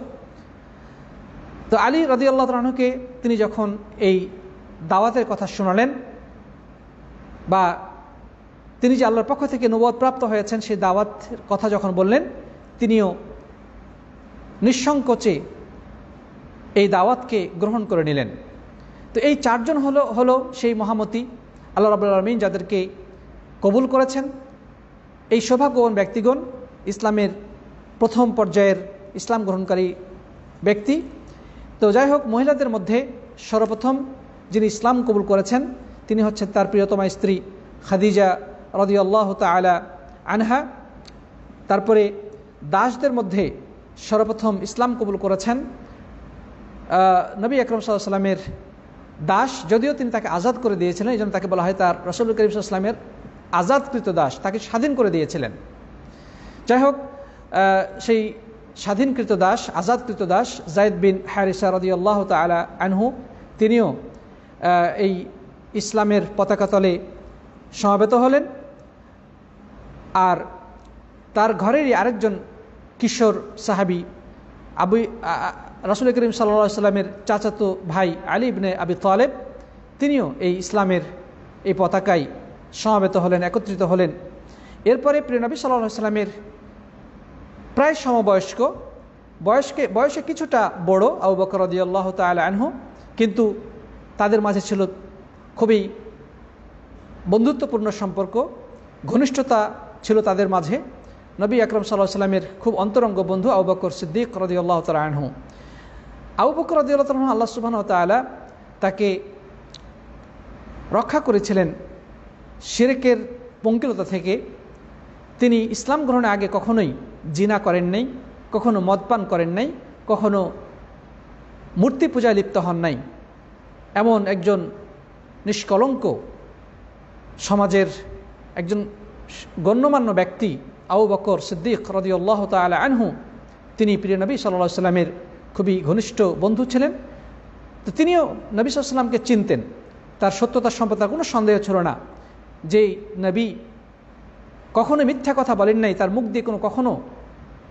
তো আলী রাদিয়াল্লাহু তাআলা আনহুকে তিনি যখন এই দাওয়াতের কথা শোনালেন, বা তিনি যে আল্লাহর পক্ষ থেকে নবুয়ত প্রাপ্ত হয়েছেন সেই দাওয়াতের কথা যখন বললেন, তিনিও নিঃসংকোচে এই দাওয়াতকে গ্রহণ করে নিলেন। তো এই চারজন হলো সেই মহামতি আল্লাহ রাব্বুল আলামিন যাদেরকে কবুল করেছেন। এই সৌভাগ্যবান ব্যক্তিগণ ইসলামের প্রথম পর্যায়ের ইসলাম গ্রহণকারী ব্যক্তি। তো যাই হোক, মহিলাদের মধ্যে সর্বপ্রথম যিনি ইসলাম কবুল করেছেন তিনি হচ্ছেন তার প্রিয়তমা স্ত্রী খাদিজা রাদিয়াল্লাহু তাআলা আনহা। তারপরে দাসদের মধ্যে সর্বপ্রথম ইসলাম কবুল করেছেন নবী আকরাম সাল্লাল্লাহু আলাইহি সাল্লামের দাস, যদিও তিনি তাকে আজাদ করে দিয়েছিলেন, এই জন্য তাকে বলা হয় তার রাসূল করিম সাল্লাল্লাহু আলাইহি সাল্লামের আজাদকৃত দাস, তাকে স্বাধীন করে দিয়েছিলেন। যাই হোক, সেই স্বাধীনকৃত দাস, আজাদকৃত দাস যায়েদ বিন হারিসা রাদিয়াল্লাহু তাআলা আনহু, তিনিও এই ইসলামের পতাকা তলে সমবেত হলেন। আর তার ঘরেরই আরেকজন কিশোর সাহাবী রাসূল করিম সাল্লাল্লাহু আলাইহি সাল্লামের চাচাতো ভাই আলী ইবনে আবি তালেব, তিনিও এই ইসলামের এই পতাকায় সমবেত হলেন, একত্রিত হলেন। এরপরে প্রিয় নবী সাল্লাল্লাহু আলাইহি সাল্লামের প্রায় সমবয়স্ক, বয়সে কিছুটা বড় আবু বকর রাদিয়াল্লাহু তাআলা আনহু, কিন্তু তাদের মাঝে ছিল খুবই বন্ধুত্বপূর্ণ সম্পর্ক, ঘনিষ্ঠতা ছিল তাদের মাঝে। নবী আকরাম সাল্লাল্লাহু আলাইহি সাল্লামের খুব অন্তরঙ্গ বন্ধু আবু বকর সিদ্দিক রাদিয়াল্লাহু তাআলা আনহু। আবু বকর রাদিয়াল্লাহু তাআলা আনহু আল্লাহ সুবহানাহু ওয়া তাআলা তাকে রক্ষা করেছিলেন শিরকের পঙ্কিলতা থেকে। তিনি ইসলাম গ্রহণের আগে কখনোই জিনা করেন নাই, কখনো মদপান করেন নাই, কখনো মূর্তি পূজায় লিপ্ত হন নাই। এমন একজন নিষ্কলঙ্ক সমাজের একজন গণ্যমান্য ব্যক্তি আবু বকর সিদ্দিক রাদিয়াল্লাহু তাআলা আনহু, তিনি প্রিয় নবী সাল্লাল্লাহু আলাইহি সাল্লামের খুবই ঘনিষ্ঠ বন্ধু ছিলেন। তো তিনিও নবী সাল্লাল্লাহু আলাইহি সাল্লামকে চিনতেন, তার সত্যতার সম্পর্কে তার কোনো সন্দেহ ছিল না। যেই নবী কখনো মিথ্যা কথা বলেন নাই, তার মুখ দিয়ে কখনো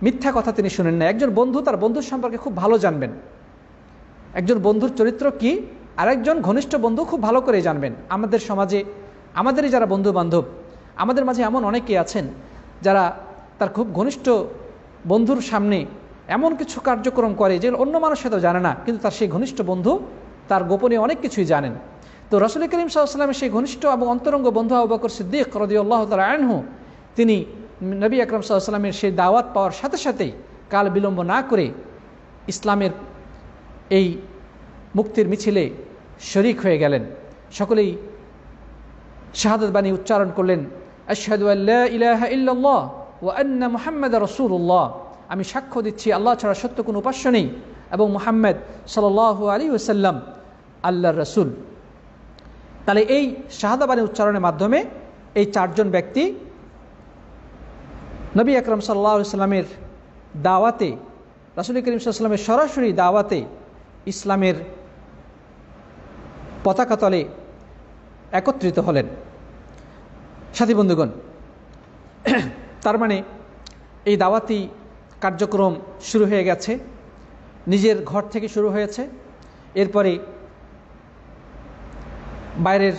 মিথ্যা কথা তিনি শুনেন নাই। একজন বন্ধু তার বন্ধুর সম্পর্কে খুব ভালো জানবেন, একজন বন্ধুর চরিত্র কি আরেকজন ঘনিষ্ঠ বন্ধু খুব ভালো করে জানবেন। আমাদের সমাজে আমাদেরই যারা বন্ধু বান্ধব, আমাদের মাঝে এমন অনেকেই আছেন যারা তার খুব ঘনিষ্ঠ বন্ধুর সামনে এমন কিছু কার্যক্রম করে যেগুলো অন্য মানুষ হয়তো জানে না, কিন্তু তার সেই ঘনিষ্ঠ বন্ধু তার গোপনীয় অনেক কিছুই জানেন। তো রাসূল করিম সাল্লাল্লাহু আলাইহি ওয়াসাল্লামের সেই ঘনিষ্ঠ এবং অন্তরঙ্গ বন্ধু আবু বকর সিদ্দিক রাদিয়াল্লাহু তাআলা আনহু, তিনি নবী আকরাম সাল্লাল্লাহু আলাইহি ওয়াসাল্লামের সেই দাওয়াত পাওয়ার সাথে সাথেই কাল বিলম্ব না করে ইসলামের এই মুক্তির মিছিলে শরিক হয়ে গেলেন। সকলেই শাহাদাত বাণী উচ্চারণ করলেন, আশহাদু আল্লা ইলাহা ইল্লাল্লাহ ওয়া আন্না মুহাম্মাদার রাসূলুল্লাহ, আমি সাক্ষ্য দিচ্ছি আল্লাহ ছাড়া সত্য কোনো উপাস্য নেই এবং মুহাম্মদ সাল্লাল্লাহু আলাইহি ওয়াসাল্লাম আল্লাহর রাসূল। তাহলে এই শাহাদা বাণী উচ্চারণের মাধ্যমে এই চারজন ব্যক্তি নবী আকরাম সাল্লাল্লাহু আলাইহি ওয়াসাল্লামের দাওয়াতে, রাসূল করিম সাল্লাল্লাহু আলাইহি ওয়াসাল্লামের সরাসরি দাওয়াতে ইসলামের পতাকা তলে একত্রিত হলেন। সাথী বন্ধুগণ, তার মানে এই দাওয়াতি কার্যক্রম শুরু হয়ে গেছে, নিজের ঘর থেকে শুরু হয়েছে। এরপরে বাইরের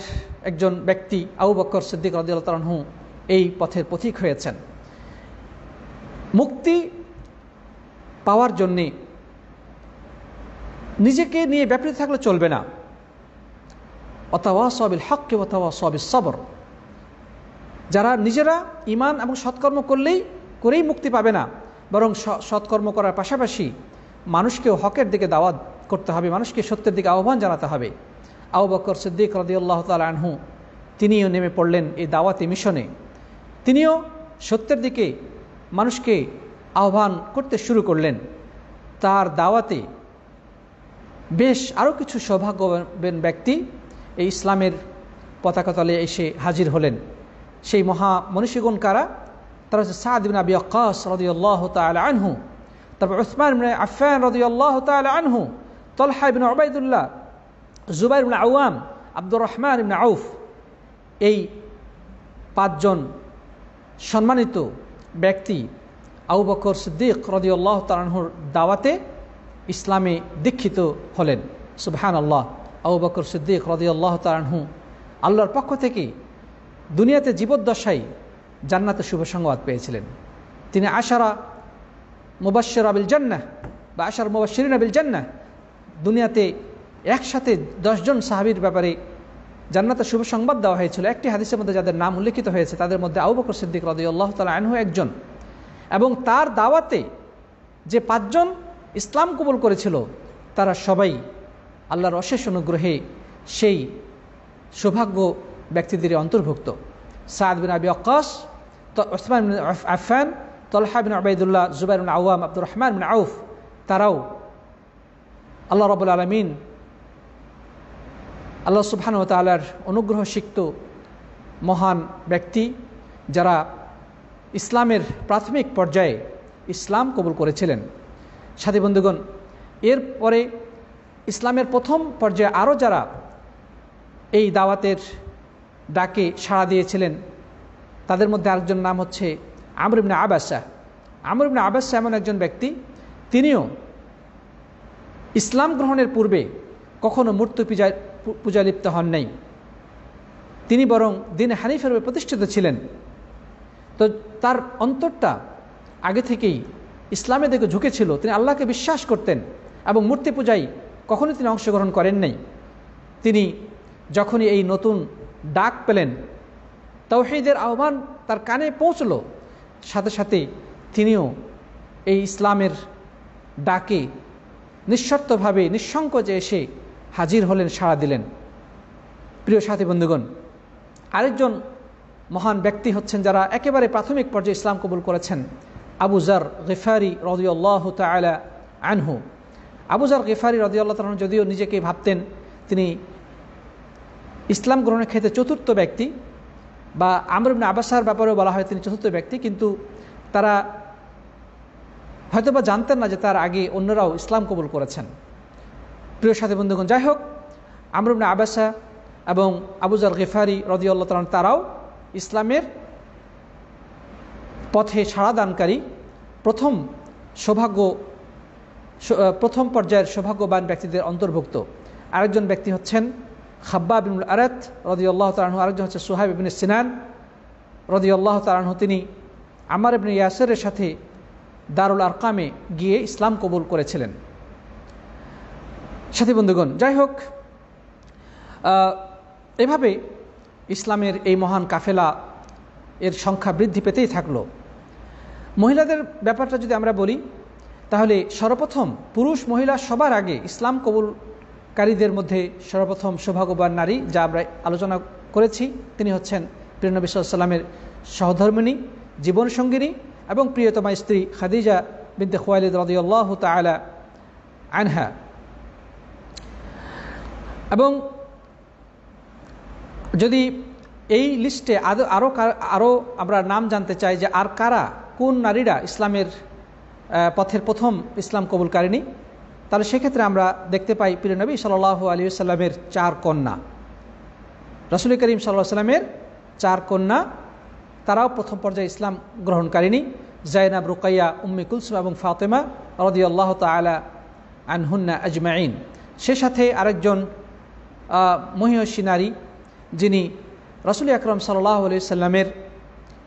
একজন ব্যক্তি আবু বকর সিদ্দিক রাদিয়াল্লাহু তাআলা আনহু এই পথের পথিক হয়েছেন। মুক্তি পাওয়ার জন্যে নিজেকে নিয়ে ব্যাপৃত থাকলে চলবে না। ওয়াতাওয়াসাউ বিল হক ওয়াতাওয়াসাউ বিস সবর, যারা নিজেরা ঈমান এবং সৎকর্ম করেই মুক্তি পাবে না, বরং সৎকর্ম করার পাশাপাশি মানুষকেও হকের দিকে দাওয়াত করতে হবে, মানুষকে সত্যের দিকে আহ্বান জানাতে হবে। আবু বকর সিদ্দিক রাদিয়াল্লাহু তাআলা আনহু তিনিও নেমে পড়লেন এই দাওয়াতি মিশনে। তিনিও সত্যের দিকে মানুষকে আহ্বান করতে শুরু করলেন। তার দাওয়াতে বেশ আরও কিছু সৌভাগ্যবান ব্যক্তি এই ইসলামের পতাকা তলে এসে হাজির হলেন। সেই মহা মনীষীগণ কারা? তারা হচ্ছে সাদ ইবনে আবি ওয়াক্কাস রাদিয়াল্লাহু তাআলা আনহু, তারপর উসমান ইবনে আফফান রাদিয়াল্লাহু তাআলা আনহু, তালহা ইবনে উবাইদুল্লাহ, জুবাইর ইবনে আওয়াম, আব্দুর রহমান ইবনে আউফ। এই পাঁচজন সম্মানিত ব্যক্তি আবু বকর সিদ্দিক রাদিয়াল্লাহু তাআলা আনহুর দাওয়াতে ইসলামে দীক্ষিত হলেন। সুবহানাল্লাহ। আবু বকর সিদ্দিক রাদিয়াল্লাহু তাআলা আনহু আল্লাহর পক্ষ থেকে দুনিয়াতে জীবদ্দশায় জান্নাতের শুভ সংবাদ পেয়েছিলেন। তিনি আশারা মুবাশশিরা বিল জান্নাহ বা আশারা মুবাশশিরিনা বিল জান্নাহ, দুনিয়াতে একসাথে 10 জন সাহাবীর ব্যাপারে জান্নাতের শুভ সংবাদ দেওয়া হয়েছিল। একটি হাদিসের মধ্যে যাদের নাম উল্লেখিত হয়েছে তাদের মধ্যে আবু বকর সিদ্দিক রাদিয়াল্লাহু তাআলা আনহু একজন। এবং তার দাওয়াতে যে 5 জন ইসলাম কবুল করেছিল তারা সবাই আল্লাহর অশেষ অনুগ্রহে সেই সৌভাগ্য ব্যক্তিদের অন্তর্ভুক্ত। সাদ বিন আবি ওয়াক্কাস, উসমান বিন আফফান, তালহা বিন উবাইদুল্লাহ, জুবাইর বিন আওয়াম, আব্দুর রহমান বিন আউফ, তারাও আল্লাহ রাব্বুল আলামিন, আল্লাহ সুবহানাহু ওয়া তাআলার অনুগ্রহ সিক্ত মহান ব্যক্তি, যারা ইসলামের প্রাথমিক পর্যায়ে ইসলাম কবুল করেছিলেন। সাথী বন্ধুগণ, এরপরে ইসলামের প্রথম পর্যায়ে আরও যারা এই দাওয়াতের ডাকে সাড়া দিয়েছিলেন তাদের মধ্যে আরেকজন নাম হচ্ছে আমর ইবনে আবাসা। আমর ইবনে আবাসা এমন একজন ব্যক্তি, তিনিও ইসলাম গ্রহণের পূর্বে কখনো মূর্তি পূজা লিপ্ত হন নাই। তিনি বরং দ্বীন হানিফের উপর প্রতিষ্ঠিত ছিলেন। তো তার অন্তরটা আগে থেকেই ইসলামের দিকে ঝুঁকেছিল। তিনি আল্লাহকে বিশ্বাস করতেন এবং মূর্তি পূজায় কখনোই তিনি অংশগ্রহণ করেন নাই। তিনি যখনই এই নতুন ডাক পেলেন, তাওহীদের আহ্বান তার কানে পৌঁছল, সাথে সাথে তিনিও এই ইসলামের ডাকে নিঃশর্তভাবে নিঃসংকোচে এসে হাজির হলেন, সাড়া দিলেন। প্রিয় সাথী বন্ধুগণ, আরেকজন মহান ব্যক্তি হচ্ছেন যারা একেবারে প্রাথমিক পর্যায়ে ইসলাম কবুল করেছেন, আবু যার গিফারি রাদিয়াল্লাহু তাআলা আনহু। আবু যার গিফারি রাদিয়াল্লাহু তাআলা আনহু যদিও নিজেকে ভাবতেন তিনি ইসলাম গ্রহণের ক্ষেত্রে চতুর্থ ব্যক্তি, বা আমর ইবনে আবাসার ব্যাপারেও বলা হয় তিনি চতুর্থ ব্যক্তি, কিন্তু তারা হয়তোবা জানতেন না যে তার আগে অন্যরাও ইসলাম কবুল করেছেন। প্রিয় সাথী বন্ধুগণ, যাই হোক, আমর ইবনে আবাসা এবং আবু যার গিফারি রাদিয়াল্লাহু তাআলা তারাও ইসলামের পথে সাড়া দানকারী প্রথম পর্যায়ের সৌভাগ্যবান ব্যক্তিদের অন্তর্ভুক্ত। আরেকজন ব্যক্তি হচ্ছেন খাব্বাব ইবনুল আরাত রাদিয়াল্লাহু তাআলা আনহু, আরেকজন হচ্ছে সুহাইব ইবনে সিনান রাদিয়াল্লাহু তাআলা আনহু। তিনি আম্মার ইবনে ইয়াসিরের সাথে দারুল আরকামে গিয়ে ইসলাম কবুল করেছিলেন। সাথী বন্ধুগণ, যাই হোক, এভাবে ইসলামের এই মহান কাফেলা এর সংখ্যা বৃদ্ধি পেতেই থাকলো। মহিলাদের ব্যাপারটা যদি আমরা বলি, তাহলে সর্বপ্রথম পুরুষ মহিলা সবার আগে ইসলাম কবুলকারীদের মধ্যে সর্বপ্রথম সৌভাগ্যবান নারী, যা আমরা আলোচনা করেছি, তিনি হচ্ছেন প্রিয় নবী সাল্লাল্লাহু আলাইহি ওয়াসাল্লামের সহধর্মিণী, জীবনসঙ্গিনী এবং প্রিয়তমা স্ত্রী খাদিজা বিনতে খুয়াইলিদ রাদিয়াল্লাহু তাআলা আনহা। এবং যদি এই লিস্টে আরও আমরা নাম জানতে চাই যে আর কারা, কোন নারীরা ইসলামের পথের প্রথম ইসলাম কবুলকারিণী, তাহলে সেক্ষেত্রে আমরা দেখতে পাই প্রিয় নবী সাল্লাল্লাহু আলাইহি ওয়াসাল্লামের 4 কন্যা, রাসূল করিম সাল্লাল্লাহু আলাইহি ওয়াসাল্লামের 4 কন্যা, তারাও প্রথম পর্যায়ে ইসলাম গ্রহণকারিণী, জাইনাব, রুকাইয়া, উম্মে কুলসুম এবং ফাতেমা রাদিয়াল্লাহু তাআলা আনহুন্না আজমাইন। সে সাথে আরেকজন মহিয়সী নারী, যিনি রাসূল আকরাম সাল্লাল্লাহু আলাইহি ওয়াসাল্লামের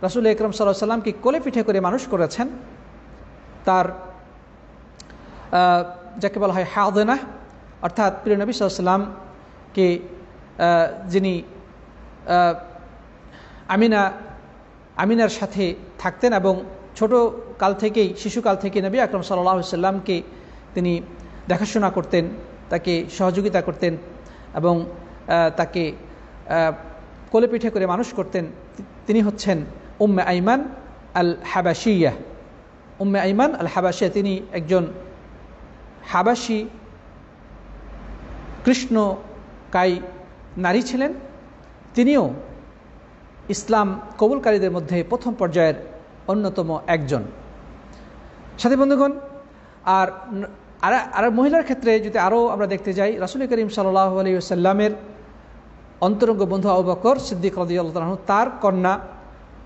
রাসূল আকরাম সাল্লাল্লাহু আলাইহি ওয়াসাল্লামকে কোলে পিঠে করে মানুষ করেছেন, তার যাকে বলা হয় হাদিনা, অর্থাৎ প্রিয় নবী সাল্লাল্লাহু আলাইহি ওয়াসাল্লামকে যিনি আমিনার সাথে থাকতেন এবং ছোট কাল থেকেই, শিশুকাল থেকে নবী আকরাম সাল্লাল্লাহু আলাইহি ওয়াসাল্লামকে তিনি দেখাশোনা করতেন, তাকে সহযোগিতা করতেন এবং তাকে কোলে পিঠে করে মানুষ করতেন। তিনি হচ্ছেন উম্মে আইমান আল হাবাশিয়া। উম্মে আইমান আল হাবাশিয়া, তিনি একজন হাবাশি কৃষ্ণকায় নারী ছিলেন। তিনিও ইসলাম কবুলকারীদের মধ্যে প্রথম পর্যায়ের অন্যতম একজন। সাথী বন্ধুগণ, আর মহিলার ক্ষেত্রে যদি আরও আমরা দেখতে যাই, রাসূল করিম সাল্লাল্লাহু আলাইহি ওয়াসাল্লামের অন্তরঙ্গ বন্ধু আবু বকর সিদ্দিক রাদিয়াল্লাহু তাআলা আনহু, তার কন্যা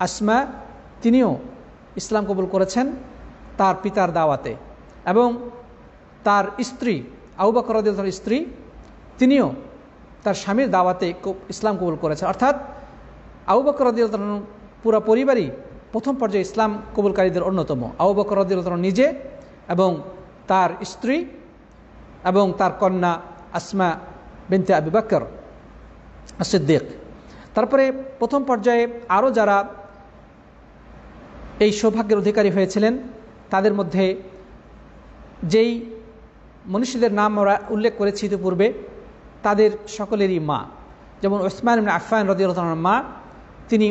আসমা, তিনিও ইসলাম কবুল করেছেন তার পিতার দাওয়াতে, এবং তার স্ত্রী আবু বকর রাদিয়াল্লাহু তাআলার স্ত্রী, তিনিও তার স্বামীর দাওয়াতে ইসলাম কবুল করেছেন। অর্থাৎ আবু বকর রাদিয়াল্লাহু তাআলা পুরো পরিবারই প্রথম পর্যায়ে ইসলাম কবুলকারীদের অন্যতম। আবু বকর রাদিয়াল্লাহু তাআলা নিজে এবং তার স্ত্রী এবং তার কন্যা আসমা বিনতে আবু বকর সিদ্দিক। তারপরে প্রথম পর্যায়ে আরও যারা এই সৌভাগ্যের অধিকারী হয়েছিলেন, তাদের মধ্যে যেই মনীষীদের নাম আমরা উল্লেখ করেছি ইতিপূর্বে, তাদের সকলেরই মা, যেমন উসমান ইবনে আফফান রাদিয়াল্লাহু তাআলার মা, তিনি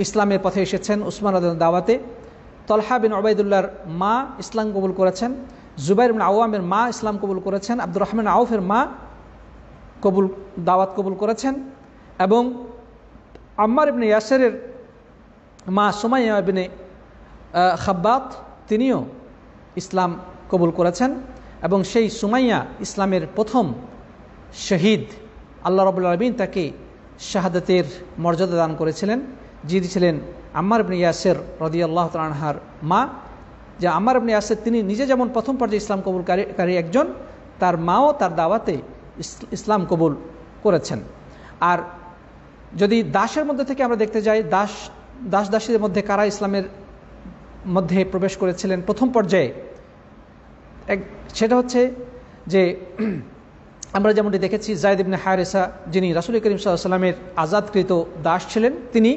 ইসলামের পথে এসেছেন উসমান রাদিয়াল্লাহু দাওয়াতে। তলহা বিন উবাইদুল্লাহর মা ইসলাম কবুল করেছেন। জুবাইর বিন আওয়ামের মা ইসলাম কবুল করেছেন। আব্দুর রহমান আউফের মা দাওয়াত কবুল করেছেন। এবং আম্মার ইবনে ইয়াসেরের মা সুমাইয়া ইবনে খাব্বাত, তিনিও ইসলাম কবুল করেছেন। এবং সেই সুমাইয়া ইসলামের প্রথম শহীদ। আল্লাহ রাব্বুল আলামিন তাকে শাহাদাতের মর্যাদা দান করেছিলেন, যিনি ছিলেন আম্মার ইবনে ইয়াসের রাদিয়াল্লাহু তাআলা আনহার মা। যে আম্মার ইবনে ইয়াসের, তিনি নিজে যেমন প্রথম পর্যায়ে ইসলাম কবুলকারী একজন, তার মাও তার দাওয়াতে ইসলাম কবুল করেছেন। আর যদি দাসের মধ্যে থেকে আমরা দেখতে যাই, দাসীদের মধ্যে কারা ইসলামের মধ্যে প্রবেশ করেছিলেন প্রথম পর্যায়ে, সেটা হচ্ছে যে আমরা যেমনটি দেখেছি, যায়েদ ইবনে হারেসা, যিনি রাসূল করিম সাল্লাল্লাহু আলাইহি ওয়াসাল্লামের আজাদকৃত দাস ছিলেন, তিনি।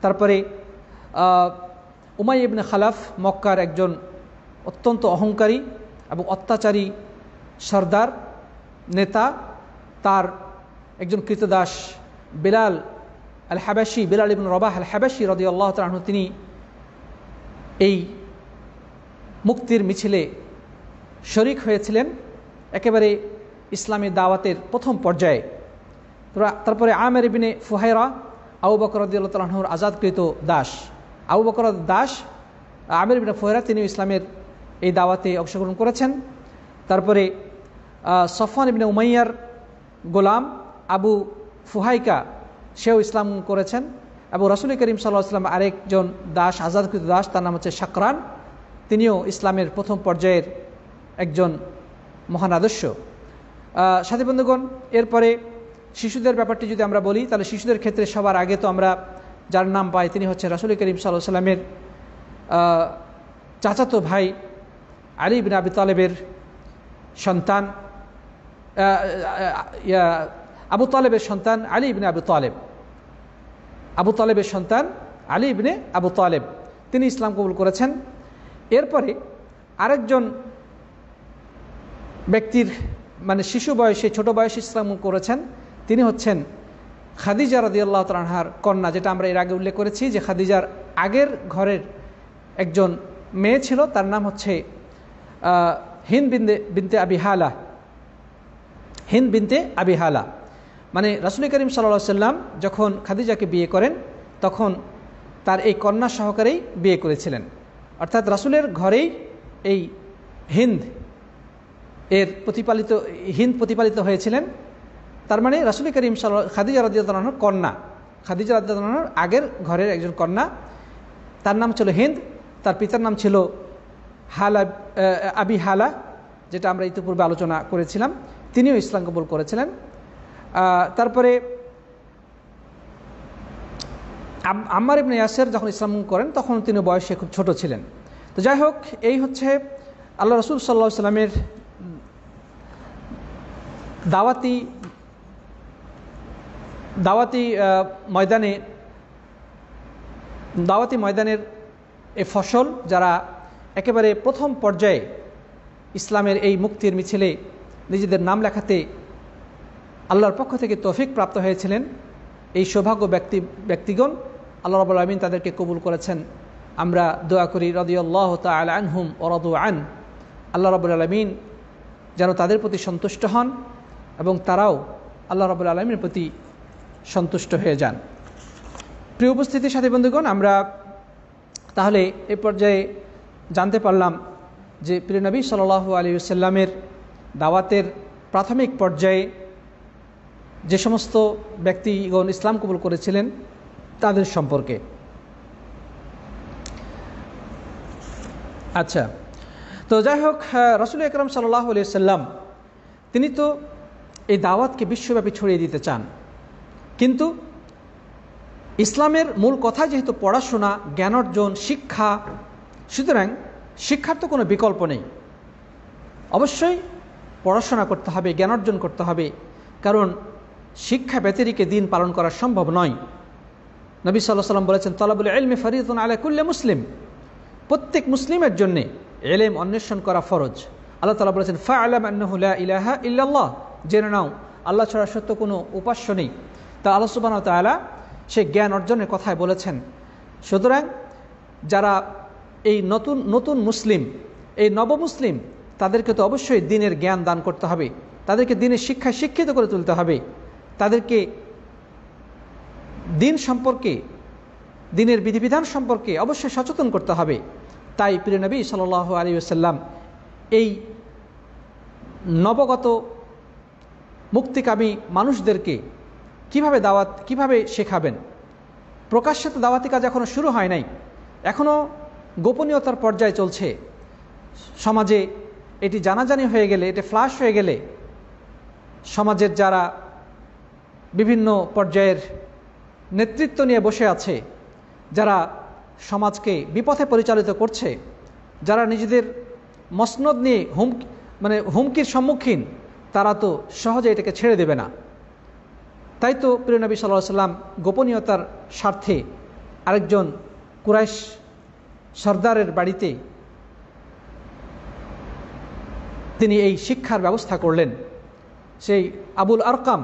তারপরে উমাইয়া ইবনে খালাফ, মক্কার একজন অত্যন্ত অহংকারী এবং অত্যাচারী সর্দার নেতা, তার একজন কৃতদাস বিলাল আল হাবাশি, বিলাল ইবনে রবাহ আল হাবাশি রাদিয়াল্লাহু তাআলা আনহু, তিনি এই মুক্তির মিছিলে শরিক হয়েছিলেন একেবারে ইসলামী দাওয়াতের প্রথম পর্যায়ে। তারপরে আমের ইবনে ফুহাইরা, আবু বকর রাদিয়াল্লাহু তাআলা আনহুর আজাদকৃত দাস। আবু বকর দাস আমের ইবনে ফুহাইরা, তিনি ইসলামের এই দাওয়াতে অংশগ্রহণ করেছেন। তারপরে সফওয়ান ইবনে উমাইয়ার গোলাম আবু ফুহাইকা, সেও ইসলাম করেছেন। এবং রাসূল করিম সাল্লাল্লাহু আলাইহি ওয়াসাল্লাম আরেকজন দাস, আজাদকৃত দাস, তার নাম হচ্ছে শাকরান, তিনিও ইসলামের প্রথম পর্যায়ের একজন মহান আদর্শ। সাথী বন্ধুগণ, এরপরে শিশুদের ব্যাপারটি যদি আমরা বলি, তাহলে শিশুদের ক্ষেত্রে সবার আগে তো আমরা যার নাম পাই, তিনি হচ্ছে রাসূল করিম সাল্লাল্লাহু আলাইহি ওয়াসাল্লামের চাচাতো ভাই আলী ইবনে আবি তালেবের সন্তান, আবু তালেবের সন্তান আলী ইবনে আবু তালেব, আবু তালেবের সন্তান আলী ইবনে আবু তালেব, তিনি ইসলাম কবুল করেছেন। এরপরে আরেকজন ব্যক্তির মানে শিশু বয়সে, ছোট বয়সে ইসলাম করেছেন, তিনি হচ্ছেন খাদিজা রাদিয়াল্লাহু তাআলা আনহার কন্যা, যেটা আমরা এর আগে উল্লেখ করেছি যে খাদিজার আগের ঘরের একজন মেয়ে ছিল, তার নাম হচ্ছে হিন্দ বিনতে আবি হালা, হিন্দ বিনতে আবি হালা। মানে রাসূল করিম সাল্লাল্লাহু আলাইহি সাল্লাম যখন খাদিজাকে বিয়ে করেন তখন তার এই কন্যা সহকারেই বিয়ে করেছিলেন, অর্থাৎ রাসূলের ঘরেই এই হিন্দ প্রতিপালিত হয়েছিলেন। তার মানে রাসূল করিম খাদিজা রাদিয়াল্লাহু আনহার কন্যা, খাদিজা রাদিয়াল্লাহু আনহার আগের ঘরের একজন কন্যা, তার নাম ছিল হিন্দ, তার পিতার নাম ছিল হালা, আবি হালা, যেটা আমরা ইতিপূর্বে আলোচনা করেছিলাম। তিনিও ইসলাম কবুল করেছিলেন। তারপরে আম্মার ইবনে ইয়াসির যখন ইসলাম করেন তখন তিনি বয়সে খুব ছোট ছিলেন। তো যাই হোক, এই হচ্ছে আল্লাহ রাসূল সাল্লাল্লাহু আলাইহি ওয়াসাল্লামের দাওয়াতি ময়দানের এই ফসল, যারা একেবারে প্রথম পর্যায়ে ইসলামের এই মুক্তির মিছিলে নিজেদের নাম লেখাতে আল্লাহর পক্ষ থেকে তৌফিক প্রাপ্ত হয়েছিলেন, এই সৌভাগ্য ব্যক্তিগণ আল্লাহ রাব্বুল আলামিন তাদেরকে কবুল করেছেন। আমরা দোয়া করি রাদিয়াল্লাহু তাআলা আনহুম ওয়া রাদু আন, আল্লাহ রাব্বুল আলামিন যেন তাদের প্রতি সন্তুষ্ট হন এবং তারাও আল্লাহ রাব্বুল আলামিনের প্রতি সন্তুষ্ট হয়ে যান। প্রিয় উপস্থিতির সাথী বন্ধুগণ, আমরা তাহলে এ পর্যায়ে জানতে পারলাম যে প্রিয় নবী সাল্লাল্লাহু আলাইহি ওয়াসাল্লামের দাওয়াতের প্রাথমিক পর্যায়ে যে সমস্ত ব্যক্তিগণ ইসলাম কবুল করেছিলেন তাদের সম্পর্কে। আচ্ছা, তো যাই হোক, রাসূল আকরাম সাল্লাল্লাহু আলাইহি ওয়াসাল্লাম তিনি তো এই দাওয়াতকে বিশ্বব্যাপী ছড়িয়ে দিতে চান, কিন্তু ইসলামের মূল কথা যেহেতু পড়াশোনা, জ্ঞান অর্জন, শিক্ষা, সুতরাং শিক্ষার তো কোনো বিকল্প নেই। অবশ্যই পড়াশোনা করতে হবে, জ্ঞান অর্জন করতে হবে, কারণ শিক্ষা ব্যতিরেকে দিন পালন করা সম্ভব নয়। নবী সাল্লাল্লাহু আলাইহি ওয়াসাল্লাম বলেছেন, তালাবুল ইলমি ফরিয়দাতুন আলা কুল্লি মুসলিম, প্রত্যেক মুসলিমের জন্যে ইলম অন্বেষণ করা ফরজ। আল্লাহ তাআলা বলেছেন, ফা'লাম আন্নাহু লা ইলাহা ইল্লাল্লাহ, জেনে নাও আল্লাহ ছাড়া সত্য কোনো উপাস্য নেই। তা আল্লাহ সুবহানাহু ওয়া তাআলা সে জ্ঞান অর্জনের কথাই বলেছেন। সুতরাং যারা এই নতুন মুসলিম, এই নবমুসলিম, তাদেরকে তো অবশ্যই দ্বীনের জ্ঞান দান করতে হবে, তাদেরকে দ্বীনের শিক্ষায় শিক্ষিত করে তুলতে হবে, তাদেরকে দ্বীন সম্পর্কে, দ্বীনের বিধিবিধান সম্পর্কে অবশ্যই সচেতন করতে হবে। তাই প্রিয় নবী সাল্লাল্লাহু আলাইহি ওয়াসাল্লাম এই নবগত মুক্তিকামী মানুষদেরকে কিভাবে শেখাবেন? প্রকাশ্যে তো দাওয়াতি কাজ এখনও শুরু হয় নাই, এখনও গোপনীয়তার পর্যায়ে চলছে। সমাজে এটি জানাজানি হয়ে গেলে, এটি ফ্লাশ হয়ে গেলে সমাজের যারা বিভিন্ন পর্যায়ের নেতৃত্ব নিয়ে বসে আছে, যারা সমাজকে বিপথে পরিচালিত করছে, যারা নিজেদের মসনদ নিয়ে হুমকির সম্মুখীন, তারা তো সহজে এটাকে ছেড়ে দেবে না। তাই তো প্রিয় নবী সাল্লাল্লাহু আলাইহি ওয়াসাল্লাম গোপনীয়তার স্বার্থে আরেকজন কুরাইশ সর্দারের বাড়িতে তিনি এই শিক্ষার ব্যবস্থা করলেন। সেই আবুল আরকাম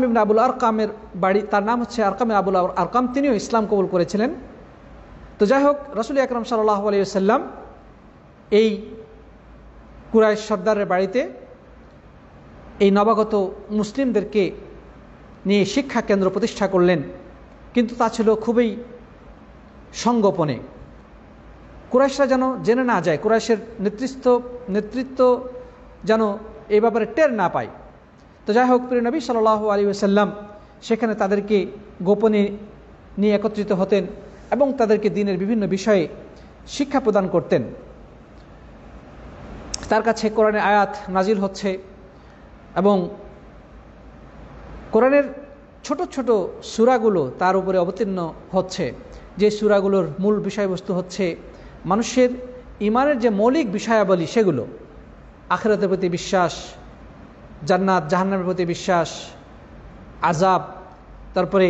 ইবনে আবুল আরকামের বাড়ি, তার নাম হচ্ছে আরকাম আবুল আরকাম, তিনিও ইসলাম কবুল করেছিলেন। তো যাই হোক, রাসূল আকরাম সাল্লাল্লাহু আলাইহি ওয়াসাল্লাম এই কুরাইশ সর্দারের বাড়িতে এই নবাগত মুসলিমদেরকে নিয়ে শিক্ষা কেন্দ্র প্রতিষ্ঠা করলেন, কিন্তু তা ছিল খুবই সংগোপনে। কুরাইশরা যেন জেনে না যায়, কুরাইশের নেতৃত্ব যেন এই ব্যাপারে টের না পায়। তো যাই হোক, প্রিয় নবী সাল্লাল্লাহু আলাইহি ওয়াসাল্লাম সেখানে তাদেরকে গোপনে নিয়ে একত্রিত হতেন এবং তাদেরকে দ্বীনের বিভিন্ন বিষয়ে শিক্ষা প্রদান করতেন। তার কাছে কোরআনের আয়াত নাজিল হচ্ছে এবং কোরআনের ছোট ছোট সূরাগুলো তার উপরে অবতীর্ণ হচ্ছে, যে সূরাগুলোর মূল বিষয়বস্তু হচ্ছে মানুষের ঈমানের যে মৌলিক বিষয়াবলী, সেগুলো আখিরাতের প্রতি বিশ্বাস, জান্নাত জাহান্নামের প্রতি বিশ্বাস, আযাব, তারপরে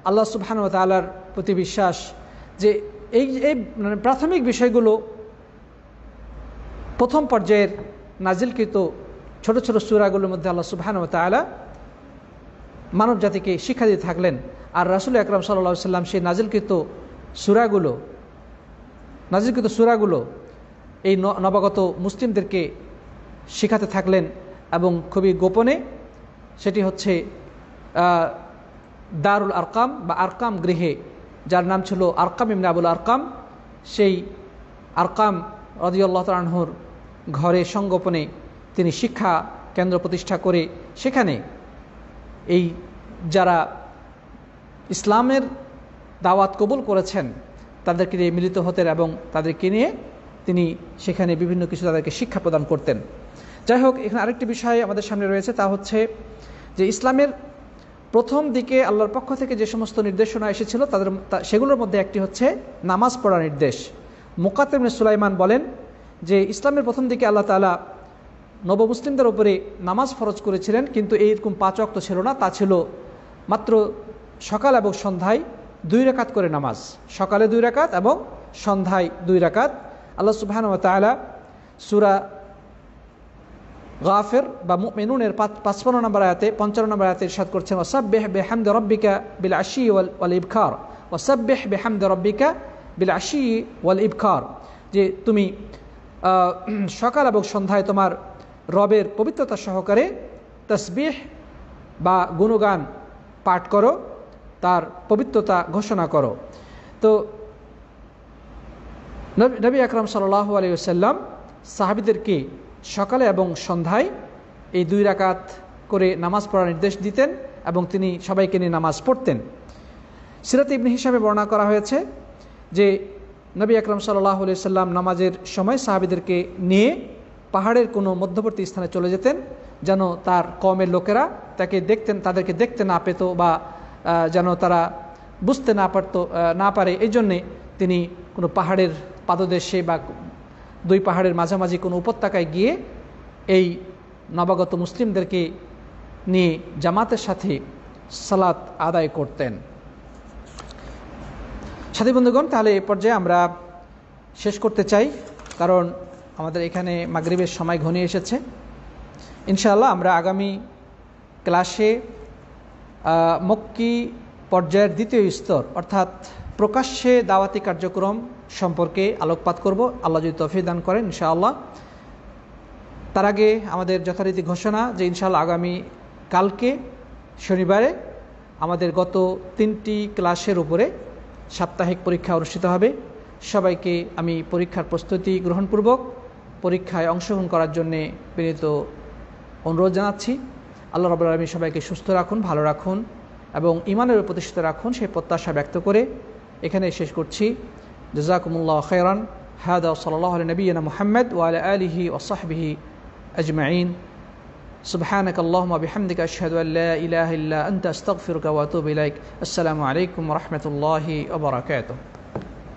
আল্লাহ সুবহানাহু ওয়া তাআলার প্রতি বিশ্বাস, যে এই মানে প্রাথমিক বিষয়গুলো প্রথম পর্যায়ের নাজিলকৃত ছোট ছোট সূরাগুলোর মধ্যে আল্লাহ সুবহানাহু ওয়া তাআলা মানব জাতিকে শিক্ষা দিয়ে থাকলেন। আর রাসূল আকরাম সাল্লাল্লাহু আলাইহি ওয়াসাল্লাম সেই নাজিলকৃত সূরাগুলো এই নবাগত মুসলিমদেরকে শিখাতে থাকলেন, এবং খুবই গোপনে। সেটি হচ্ছে দারুল আরকাম বা আরকাম গৃহে, যার নাম ছিল আরকাম ইবনে আবুল আরকাম, সেই আরকাম রাদিয়াল্লাহু তাআলা আনহুর ঘরে সংগোপনে তিনি শিক্ষা কেন্দ্র প্রতিষ্ঠা করে সেখানে এই যারা ইসলামের দাওয়াত কবুল করেছেন তাদেরকে নিয়ে মিলিত হতেন, এবং তাদেরকে নিয়ে তিনি সেখানে বিভিন্ন কিছু তাদেরকে শিক্ষা প্রদান করতেন। যাই হোক, এখানে আরেকটি বিষয় আমাদের সামনে রয়েছে, তা হচ্ছে যে ইসলামের প্রথম দিকে আল্লাহর পক্ষ থেকে যে সমস্ত নির্দেশনা এসেছিল সেগুলোর মধ্যে একটি হচ্ছে নামাজ পড়ার নির্দেশ। মুকাত্তিব ইবনে সুলাইমান বলেন যে ইসলামের প্রথম দিকে আল্লাহ তাআলা নবমুসলিমদের উপরে নামাজ ফরজ করেছিলেন, কিন্তু এইরকম 5 ওয়াক্ত ছিল না, তা ছিল মাত্র সকাল এবং সন্ধ্যায় 2 রাকাত করে নামাজ, সকালে 2 রাকাত এবং সন্ধ্যায় 2 রাকাত। আল্লাহ সুবহানাহু ওয়া তাআলা সূরা গাফির বা মুমিনুনের 55 নম্বর আয়াতে 55 নম্বর আয়াতে ইরশাদ করছেন, ওয়াসাব্বিহ বিহামদি রাব্বিকা বিল আশি ওয়াল ইবকার, ওয়াসাব্বিহ বিহামদি রাব্বিকা বিল আশি ওয়াল ইবকার, যে তুমি সকাল এবং সন্ধ্যায় তোমার রবের পবিত্রতা সহকারে তাসবিহ বা গুণগান পাঠ করো, তার পবিত্রতা ঘোষণা করো। তো নবী আকরাম সাল্লাল্লাহু আলাইহি ওয়াসাল্লাম সাহাবীদেরকে সকালে এবং সন্ধ্যায় এই 2 রাকাত করে নামাজ পড়ার নির্দেশ দিতেন, এবং তিনি সবাইকে নিয়ে নামাজ পড়তেন। সিরাতে ইবনে হিশামে বর্ণনা করা হয়েছে যে নবী আকরাম সাল্লাল্লাহু আলাইহি ওয়াসাল্লাম নামাজের সময় সাহাবীদেরকে নিয়ে পাহাড়ের কোনো মধ্যবর্তী স্থানে চলে যেতেন, যেন তার কওমের লোকেরা তাদেরকে দেখতে না পেত, বা যেন তারা বুঝতে না পারে। এই জন্যে তিনি কোনো পাহাড়ের পাদদেশে বা 2 পাহাড়ের মাঝামাঝি কোনো উপত্যকায় গিয়ে এই নবাগত মুসলিমদেরকে নিয়ে জামাতের সাথে সালাত আদায় করতেন। সাথী বন্ধুগণ, তাহলে এই পর্যায়ে আমরা শেষ করতে চাই, কারণ আমাদের এখানে মাগরিবের সময় ঘনিয়ে এসেছে। ইনশাআল্লাহ আমরা আগামী ক্লাসে মক্কি পর্যায়ের 2য় স্তর অর্থাৎ প্রকাশ্যে দাওয়াতি কার্যক্রম সম্পর্কে আলোকপাত করব, আল্লাহ যদি তৌফিক দান করেন ইনশাআল্লাহ। তার আগে আমাদের যথারীতি ঘোষণা যে ইনশাআল্লাহ আগামী কালকে শনিবারে আমাদের গত 3টি ক্লাসের উপরে সাপ্তাহিক পরীক্ষা অনুষ্ঠিত হবে। সবাইকে আমি পরীক্ষার প্রস্তুতি গ্রহণপূর্বক পরীক্ষায় অংশগ্রহণ করার জন্যে বিনীত অনুরোধ জানাচ্ছি। আল্লাহ রাব্বুল আলামিন সবাইকে সুস্থ রাখুন, ভালো রাখুন এবং ঈমানের প্রতিষ্ঠিত রাখুন, সেই প্রত্যাশা ব্যক্ত করে এখানে শেষ করছি। জাযাকুমুল্লাহু খাইরান। হাদা সাল্লাল্লাহু আলা নবিয়িনা মুহাম্মদ ওয়া আলা আলিহি ওয়া সাহবিহি আজমাইন। সুবহানাকা আল্লাহুম্মা বিহামদিকা আশহাদু আল লা ইলাহা ইল্লা আনতা আস্তাগফিরুকা ওয়া আতুবু ইলাইক। আসসালামু আলাইকুম ওয়া রাহমাতুল্লাহি ওয়া বারাকাতুহু।